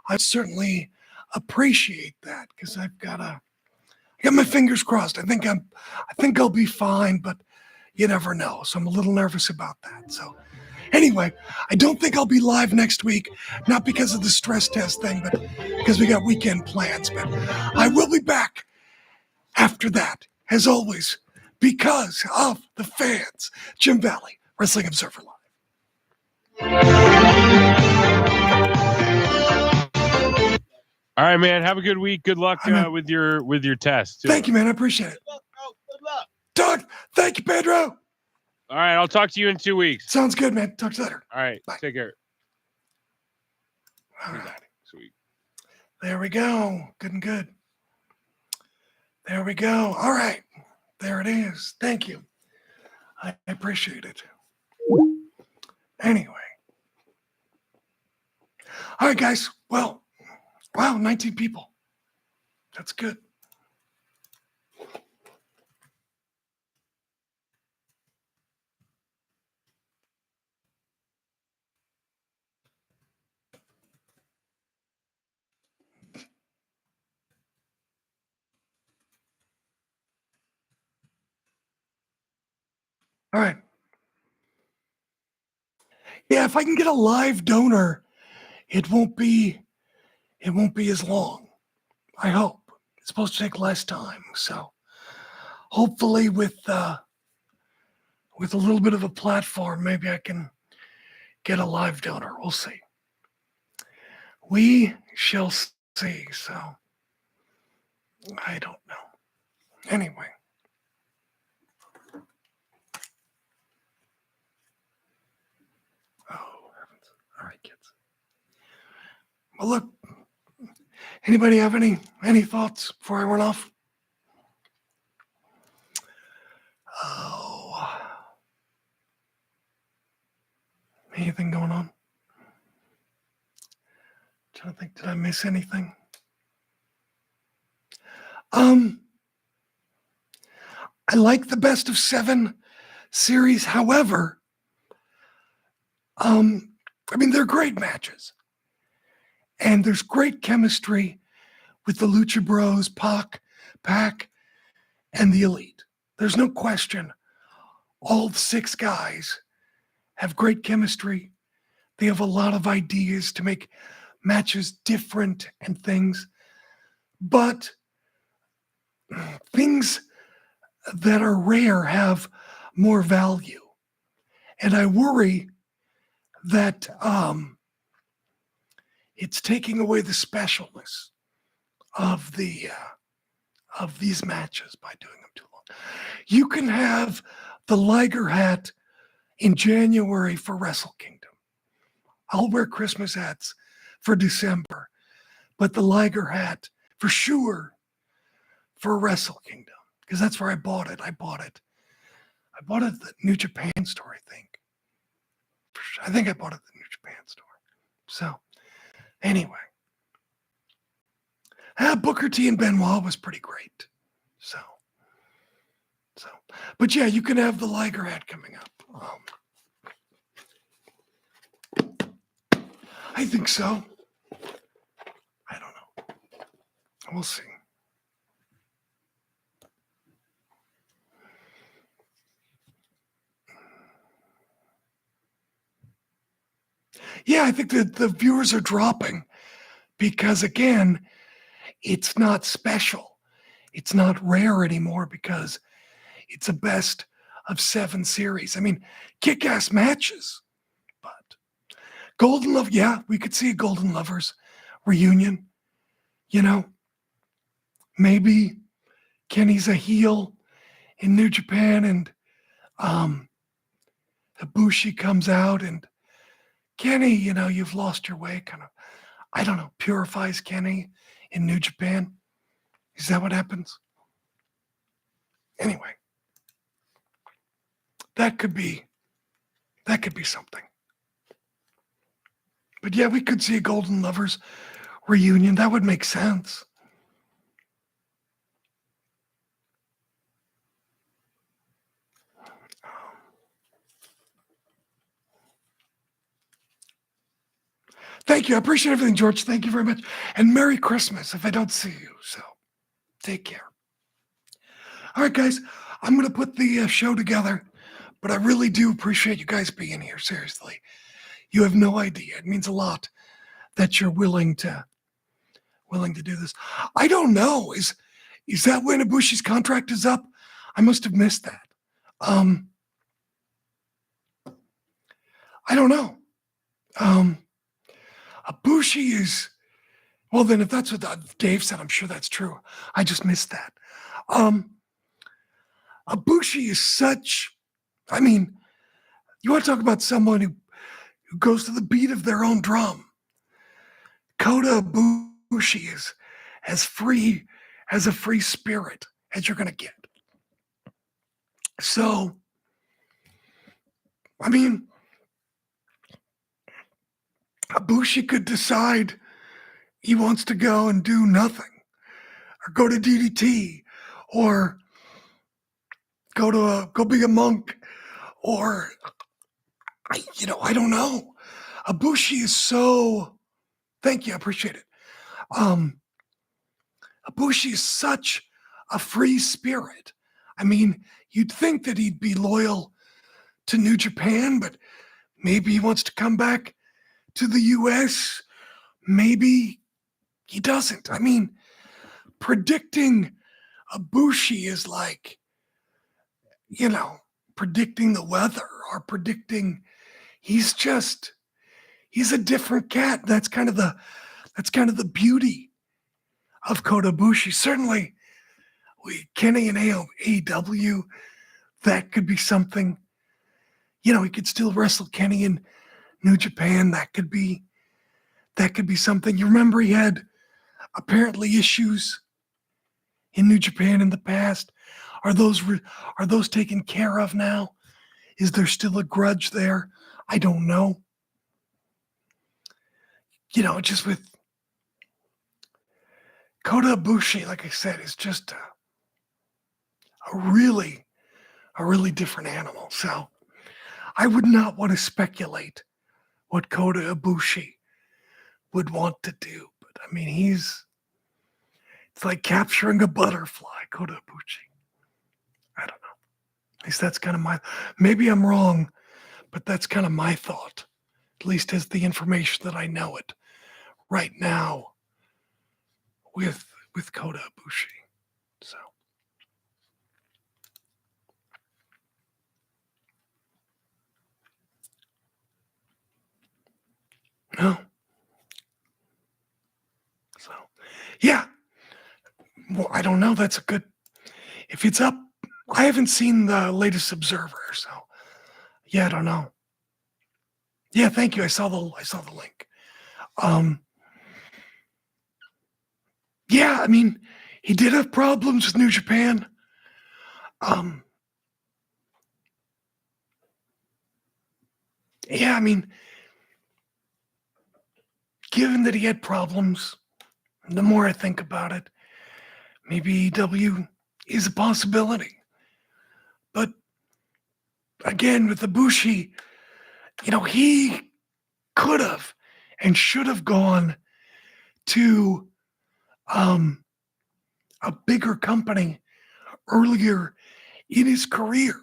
I certainly appreciate that because I got my fingers crossed. I think I'll be fine, but you never know. So I'm a little nervous about that. So anyway, I don't think I'll be live next week, not because of the stress test thing, but because we got weekend plans. But I will be back after that, as always, because of the fans. Jim Valley, Wrestling Observer Live.
All right, man. Have a good week. Good luck with your test. Too.
Thank you, man. I appreciate it.
Good luck.
Doug, thank you, Pedro.
All right, I'll talk to you in 2 weeks.
Sounds good, man. Talk to you later.
All right,
bye.
Take care.
All right.
Sweet.
There we go. Good and good. There we go. All right. There it is. Thank you. I appreciate it. Anyway. All right, guys. Well, wow, 19 people. That's good. All right. Yeah, if I can get a live donor, it won't be as long. I hope. It's supposed to take less time. So hopefully with a little bit of a platform, maybe I can get a live donor. We'll see. We shall see. So I don't know. Anyway. Oh, heavens. All right, kids. Well, look, anybody have any thoughts before I run off? Oh, anything going on? Trying to think, did I miss anything? I like the best of 7 series. However, they're great matches. And there's great chemistry with the Lucha Bros, Pac, and the Elite. There's no question. All 6 guys have great chemistry. They have a lot of ideas to make matches different and things. But things that are rare have more value. And I worry that it's taking away the specialness of these matches by doing them too long. You can have the Liger hat in January for Wrestle Kingdom. I'll wear Christmas hats for December, but the Liger hat for sure for Wrestle Kingdom, because that's where I bought it. I bought it at the New Japan store, I think. I think I bought it at the New Japan store. So Anyway, Booker T and Benoit was pretty great. So, but yeah, you can have the Liger hat coming up. I think so. I don't know. We'll see. Yeah, I think that the viewers are dropping because, again, it's not special. It's not rare anymore because it's a best of 7 series. I mean, kick-ass matches. But Golden Love, yeah, we could see a Golden Lovers reunion. You know, maybe Kenny's a heel in New Japan and Ibushi comes out and Kenny, you've lost your way, kind of, I don't know, purifies Kenny in New Japan. Is that what happens? Anyway, that could be something. But yeah, we could see a Golden Lovers reunion. That would make sense. Thank you. I appreciate everything, George. Thank you very much. And Merry Christmas if I don't see you. So take care. All right, guys, I'm going to put the show together, but I really do appreciate you guys being here. Seriously. You have no idea. It means a lot that you're willing to do this. I don't know. Is that when Ibushi's contract is up? I must have missed that. I don't know. Ibushi is, well, then if that's what Dave said, I'm sure that's true. I just missed that. Ibushi is such, I mean, you want to talk about someone who goes to the beat of their own drum. Kota Ibushi is as free as a free spirit as you're going to get. So, I mean, Ibushi could decide he wants to go and do nothing, or go to DDT, or go be a monk, or I don't know. Ibushi is so. Thank you, I appreciate it. Ibushi is such a free spirit. I mean, you'd think that he'd be loyal to New Japan, but maybe he wants to come back to the US. Maybe he doesn't. I mean, predicting Ibushi is like, predicting the weather or predicting. He's a different cat. That's kind of the beauty of Kota Ibushi. Certainly, Kenny and AEW, that could be something. He could still wrestle Kenny in New Japan. That could be something. You remember he had apparently issues in New Japan in the past. Are those taken care of now? Is there still a grudge there? I don't know. Just with Kota Ibushi, like I said, is just a really different animal. So I would not want to speculate what Kota Ibushi would want to do. But I mean, it's like capturing a butterfly, Kota Ibushi. I don't know. At least that's kind of maybe I'm wrong, but that's kind of my thought. At least as the information that I know it right now with Kota Ibushi. So. No. So, yeah. Well, I don't know. That's a good. If it's up, I haven't seen the latest Observer, so yeah, I don't know. Yeah, thank you. I saw the link. Yeah, I mean, he did have problems with New Japan. Yeah, I mean, given that he had problems, the more I think about it, maybe EW is a possibility. But again, with Ibushi, he could have and should have gone to a bigger company earlier in his career.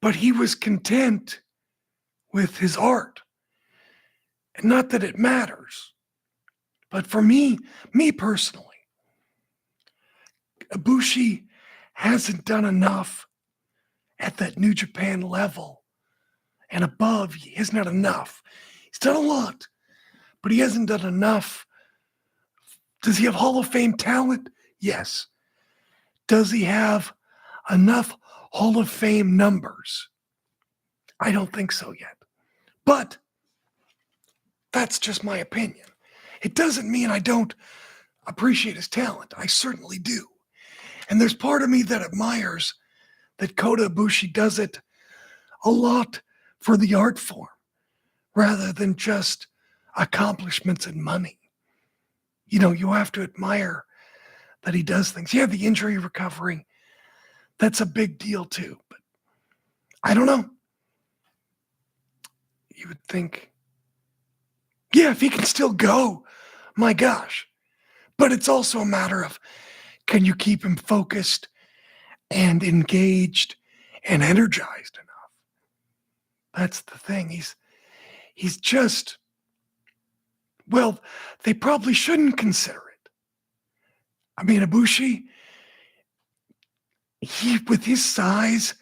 But he was content with his art. And not that it matters, but for me personally, Ibushi hasn't done enough at that New Japan level and above. He has not enough. He's done a lot, but he hasn't done enough. Does he have Hall of Fame talent? Yes. Does he have enough Hall of Fame numbers? I don't think so yet. But that's just my opinion. It doesn't mean I don't appreciate his talent. I certainly do. And there's part of me that admires that Kota Ibushi does it a lot for the art form rather than just accomplishments and money. You have to admire that he does things. Yeah, the injury recovery, that's a big deal too. But I don't know. You would think, yeah, if he can still go, my gosh. But it's also a matter of, can you keep him focused and engaged and energized enough? That's the thing. He's just, well, they probably shouldn't consider it. I mean, Ibushi, with his size,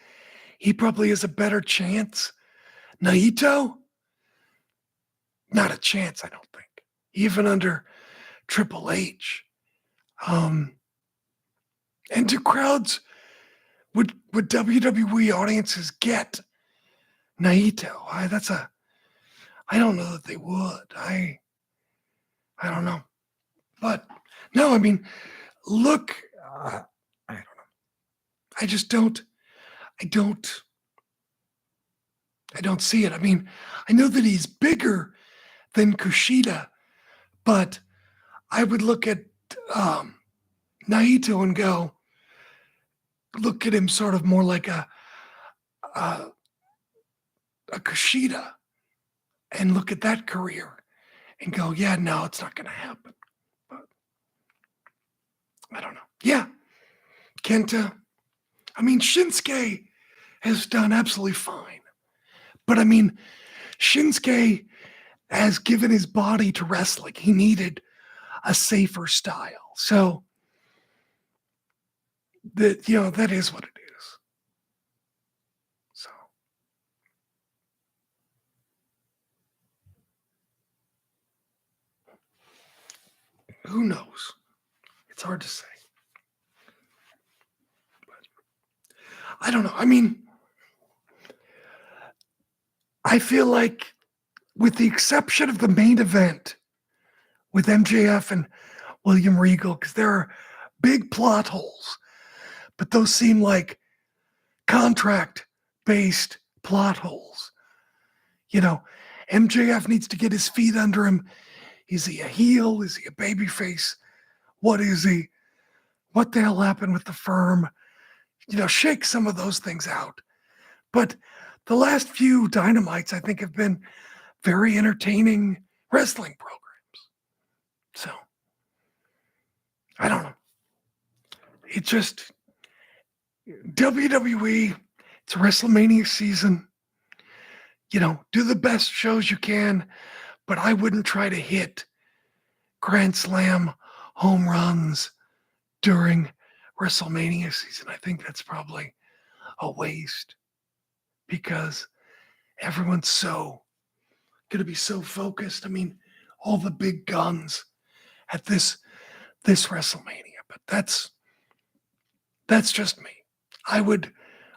he probably has a better chance. Naito, not a chance, I don't think. Even under Triple H. And do crowds, would WWE audiences get Naito? I don't know that they would. I don't know. But no, I mean, look, I don't know. I just don't see it. I mean, I know that he's bigger than Kushida, but I would look at Naito and look at him sort of more like a Kushida and look at that career and go, yeah, no, it's not going to happen. But I don't know. Yeah, Kenta. I mean, Shinsuke has done absolutely fine. But I mean, Shinsuke has given his body to wrestling. He needed a safer style. So that is what it is. So who knows? It's hard to say. But I don't know. I mean, I feel like with the exception of the main event with MJF and William Regal, because there are big plot holes, but those seem like contract-based plot holes. MJF needs to get his feet under him. Is he a heel? Is he a babyface? What is he? What the hell happened with the firm? Shake some of those things out. But the last few Dynamites, I think, have been very entertaining wrestling programs. So, I don't know. It just, WWE, it's WrestleMania season. Do the best shows you can, but I wouldn't try to hit Grand Slam home runs during WrestleMania season. I think that's probably a waste because everyone's going to be so focused. I mean, all the big guns at this WrestleMania, but that's just me. I would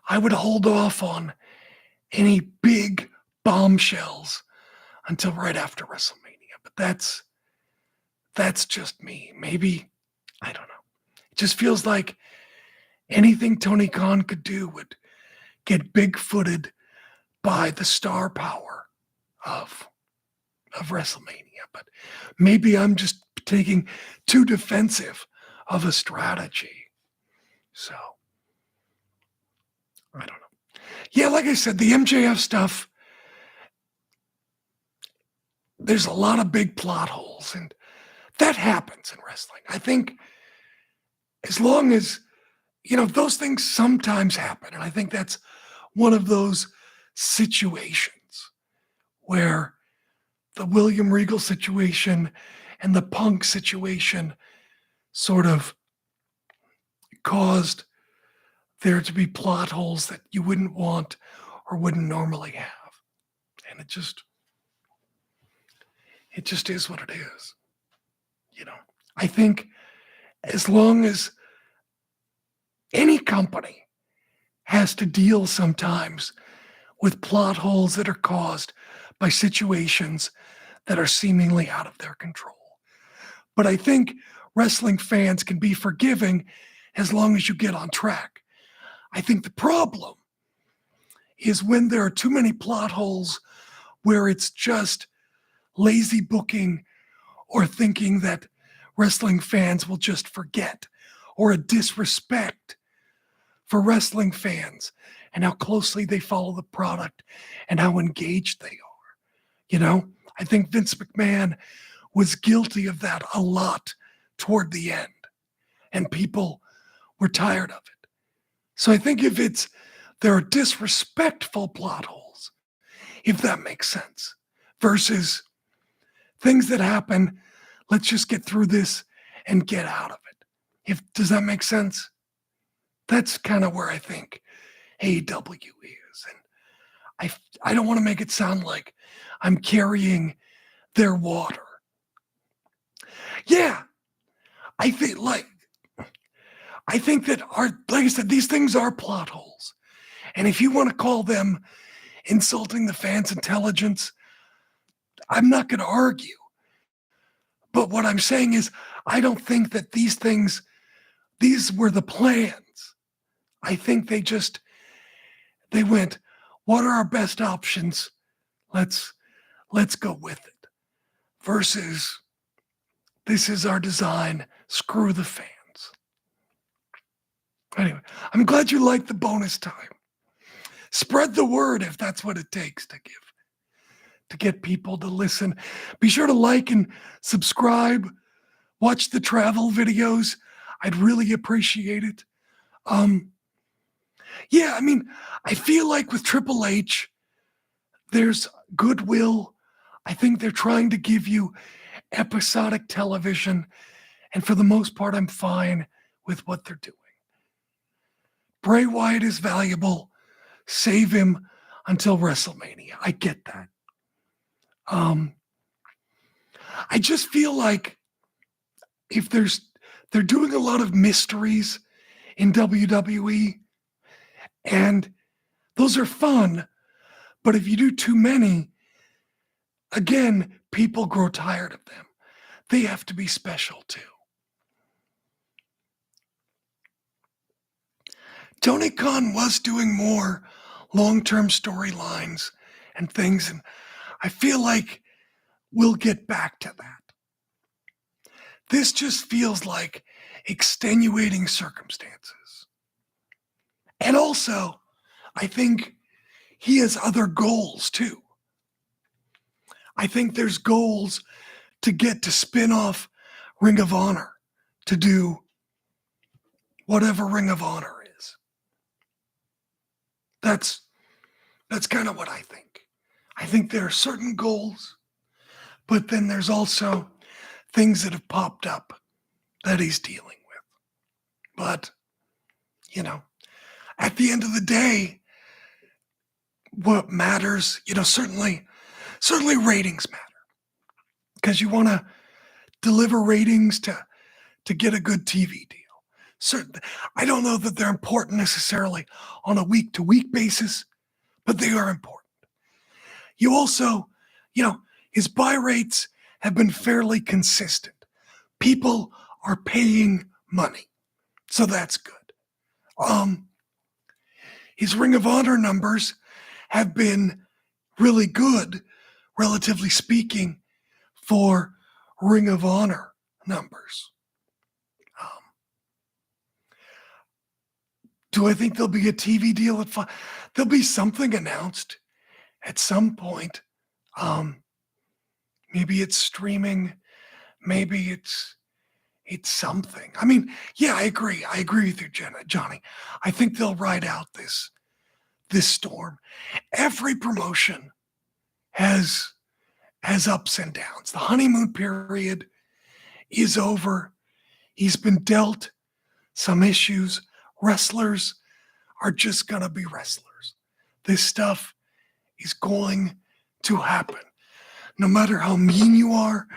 hold off on any big bombshells until right after WrestleMania, but that's just me. Maybe, I don't know. It just feels like anything Tony Khan could do would get big-footed by the star power of of WrestleMania, but maybe I'm just taking too defensive of a strategy. So, I don't know. Yeah, like I said, the MJF stuff, there's a lot of big plot holes, and that happens in wrestling. I think as long as, those things sometimes happen, and I think that's one of those situations where the William Regal situation and the Punk situation sort of caused there to be plot holes that you wouldn't want or wouldn't normally have. And it just is what it is. I think as long as any company has to deal sometimes with plot holes that are caused by situations that are seemingly out of their control. But I think wrestling fans can be forgiving as long as you get on track. I think the problem is when there are too many plot holes where it's just lazy booking or thinking that wrestling fans will just forget, or a disrespect for wrestling fans and how closely they follow the product and how engaged they are. I think Vince McMahon was guilty of that a lot toward the end, and people were tired of it. So I think if there are disrespectful plot holes, if that makes sense, versus things that happen, let's just get through this and get out of it. Does that make sense? That's kind of where I think AEW is. And I don't want to make it sound like I'm carrying their water. Yeah, I think that like I said, these things are plot holes. And if you want to call them insulting the fans' intelligence, I'm not going to argue. But what I'm saying is, I don't think that these were the plans. I think they went, what are our best options? Let's go with it. Versus, this is our design, screw the fans. Anyway, I'm glad you liked the bonus time. Spread the word if that's what it takes to get people to listen. Be sure to like and subscribe. Watch the travel videos. I'd really appreciate it. I feel like with Triple H, there's goodwill. I think they're trying to give you episodic television. And for the most part, I'm fine with what they're doing. Bray Wyatt is valuable. Save him until WrestleMania. I get that. I just feel like if they're doing a lot of mysteries in WWE, and those are fun, but if you do too many, again, people grow tired of them. They have to be special too. Tony Khan was doing more long-term storylines and things, and I feel like we'll get back to that. This just feels like extenuating circumstances. And also, I think he has other goals too. I think there's goals to get to spin off Ring of Honor, to do whatever Ring of Honor is. That's kind of what I think. I think there are certain goals, but then there's also things that have popped up that he's dealing with. But, at the end of the day, what matters, certainly ratings matter. Because you want to deliver ratings to get a good TV deal. Certainly, I don't know that they're important necessarily on a week-to-week basis, but they are important. You also, his buy rates have been fairly consistent. People are paying money, so that's good. His Ring of Honor numbers have been really good, relatively speaking, for Ring of Honor numbers. Do I think there'll be a TV deal at there'll be something announced at some point. Maybe it's streaming. Maybe it's something. I mean, yeah, I agree. I agree with you, Johnny. I think they'll ride out this storm. Every promotion has ups and downs. The honeymoon period is over. He's been dealt some issues. Wrestlers are just going to be wrestlers. This stuff is going to happen. No matter how mean you are,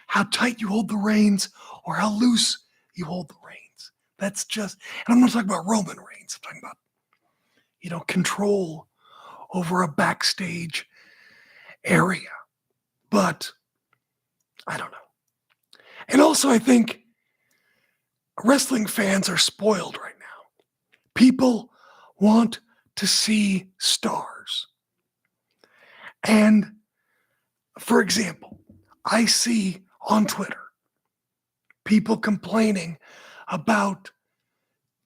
how tight you hold the reins, or how loose you hold the reins. That's just, and I'm not talking about Roman Reigns. I'm talking about, control over a backstage area. But I don't know. And also, I think wrestling fans are spoiled right now. People want to see stars. And for example, I see on Twitter people complaining about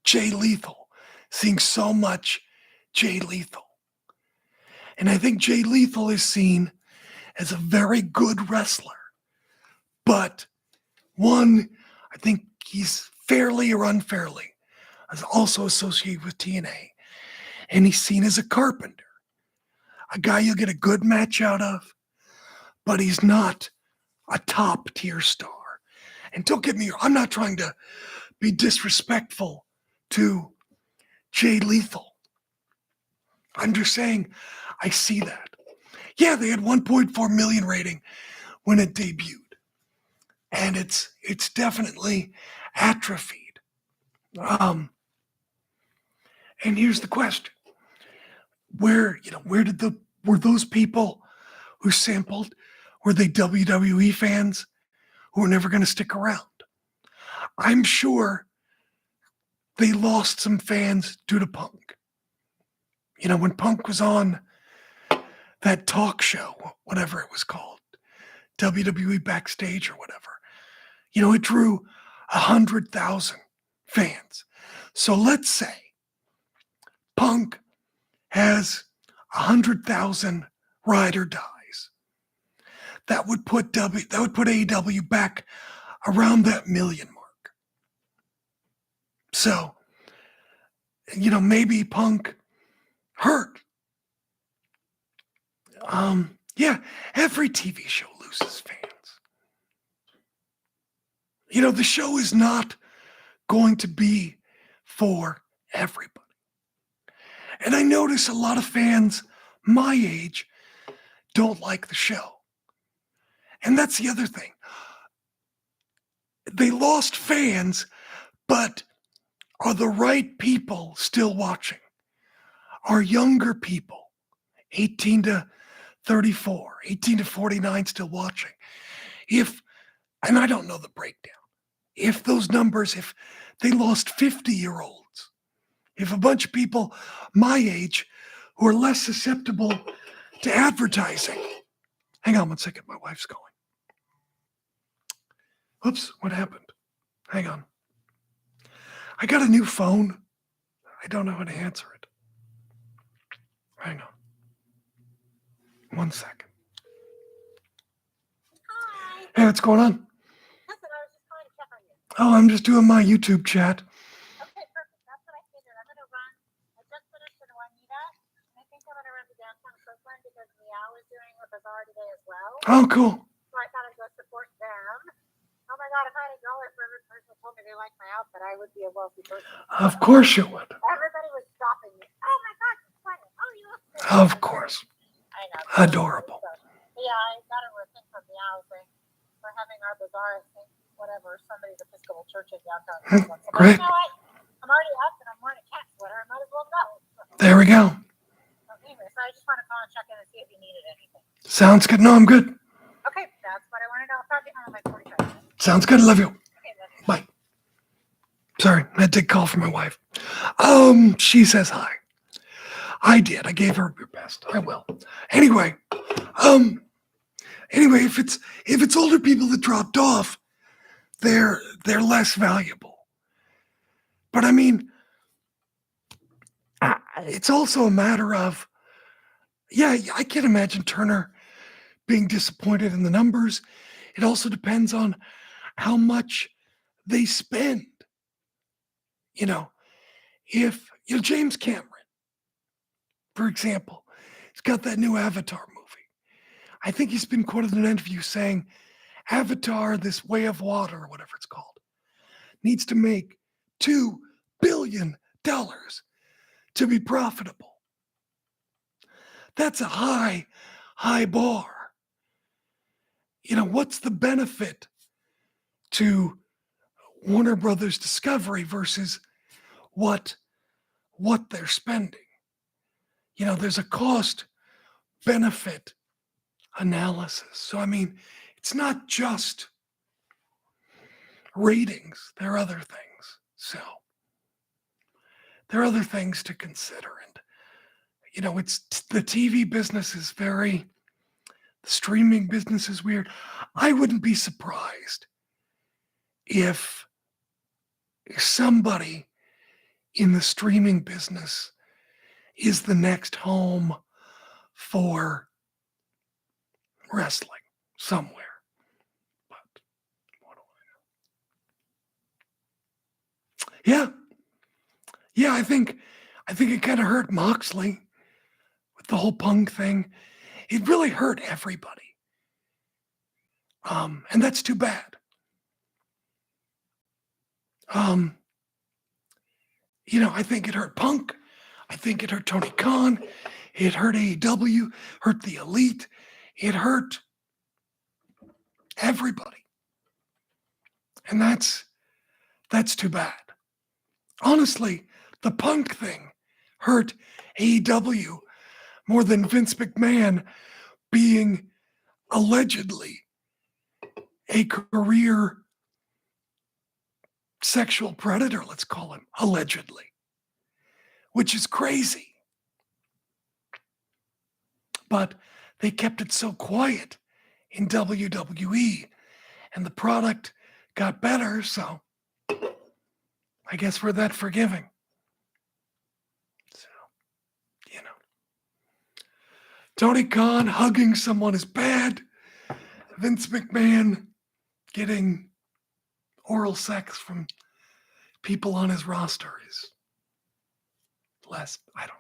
Jay Lethal, seeing so much Jay Lethal. And I think Jay Lethal is seen as a very good wrestler. But one, I think he's fairly or unfairly is also associated with TNA. And he's seen as a carpenter, a guy you'll get a good match out of, but he's not a top tier star. And don't get me wrong, I'm not trying to be disrespectful to Jay Lethal. I'm just saying I see that. Yeah, they had 1.4 million rating when it debuted. And it's definitely atrophied. And here's the question. Were those people who sampled, were they WWE fans who were never going to stick around? I'm sure they lost some fans due to Punk. When Punk was on that talk show, whatever it was called, WWE Backstage or whatever, it drew 100,000 fans. So let's say Punk has 100,000 ride or dies. That would put AEW back around that million mark. So, maybe Punk hurt. Yeah, every TV show loses fans. The show is not going to be for everybody. And I notice a lot of fans my age don't like the show. And that's the other thing. They lost fans, but are the right people still watching? Are younger people, 18 to 34, 18 to 49 still watching? And I don't know the breakdown, if those numbers, if they lost 50-year-olds, if a bunch of people my age who are less susceptible to advertising. Hang on one second, my wife's calling. Oops, what happened? Hang on. I got a new phone. I don't know how to answer it. Hang on. 1 second.
Hi.
Hey, what's going on?
Nothing. I was just calling to check on you.
Oh, I'm just doing my YouTube chat.
Okay, perfect. That's what I figured. I'm going to run. I just finished in Juanita, and I think I'm going to run to downtown Kirkland because Meow is doing a bazaar today as well.
Oh, cool.
So I thought I'd go support them. Oh my God, if I had $1 for every person who told me they liked my outfit, I would be a wealthy person.
Of course you would.
Everybody was stopping me. Oh my God, it's funny. Oh, you look good.
Of course.
I know.
Adorable.
So, yeah, I got a thing from Meow saying we're having our bazaar at whatever, somebody's Episcopal church in downtown Kirkland. So
Great.
you know what? I'm already up and I'm wearing a cat sweater. I might as well go.
There we go.
So anyway, so I just want to call and check in and see if you needed anything.
Sounds good. No, I'm good.
Okay, that's what I wanted to know. I'll talk to you in like 45 minutes.
Sounds good. Love you.
Okay, love you.
Bye. Sorry, I did call from my wife. She says hi. I did. I gave her your best. I will. Anyway, Anyway, if it's older people that dropped off, they're less valuable. But I mean, it's also a matter of, yeah, I can't imagine Turner being disappointed in the numbers. It also depends on how much they spend. You know, if James Cameron, for example, he's got that new Avatar movie. I think he's been quoted in an interview saying, Avatar, this way of water, or whatever it's called, needs to make $2 billion to be profitable. That's a high bar. What's the benefit to Warner Brothers Discovery versus what they're spending? There's a cost benefit analysis. So, I mean, it's not just ratings. There are other things. So there are other things to consider. And, it's the TV business is the streaming business is weird. I wouldn't be surprised if somebody in the streaming business is the next home for wrestling somewhere. But what do I know? Yeah, I think it kind of hurt Moxley with the whole Punk thing. It really hurt everybody. And that's too bad. I think it hurt Punk. I think it hurt Tony Khan. It hurt AEW, hurt the Elite. It hurt everybody. And that's too bad. Honestly, the Punk thing hurt AEW more than Vince McMahon being allegedly a career sexual predator, let's call him, allegedly, which is crazy. But they kept it so quiet in WWE, and the product got better, so I guess we're that forgiving. So, Tony Khan hugging someone is bad. Vince McMahon getting oral sex from people on his roster is less, I don't know.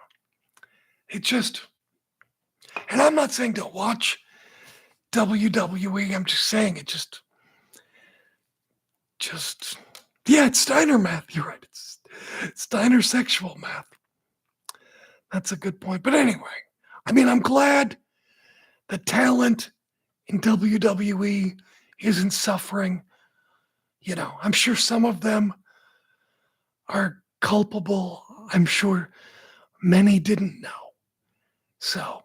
It just, and I'm not saying don't watch WWE, I'm just saying it just, yeah, it's Steiner math, you're right. It's Steiner sexual math. That's a good point. But anyway, I mean, I'm glad the talent in WWE isn't suffering. I'm sure some of them are culpable. I'm sure many didn't know. So,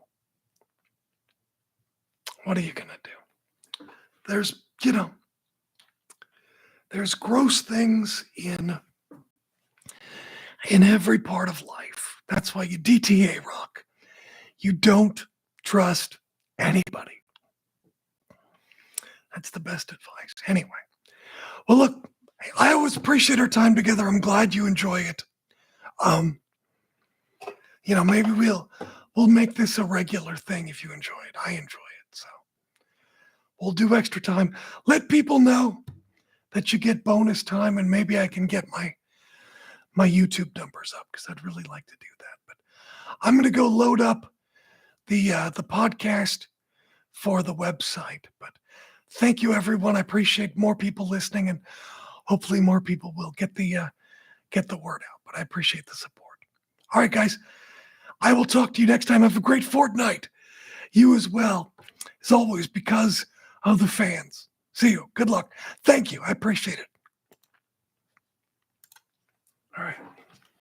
what are you going to do? There's gross things in every part of life. That's why you DTA rock. You don't trust anybody. That's the best advice. Anyway. Well, look, I always appreciate our time together. I'm glad you enjoy it. Maybe we'll make this a regular thing if you enjoy it. I enjoy it, so we'll do extra time. Let people know that you get bonus time, and maybe I can get my YouTube numbers up because I'd really like to do that. But I'm going to go load up the podcast for the website. But thank you, everyone. I appreciate more people listening, and hopefully more people will get the word out. But I appreciate the support. All right, guys. I will talk to you next time. Have a great fortnight. You as well. As always, because of the fans. See you. Good luck. Thank you. I appreciate it. All right.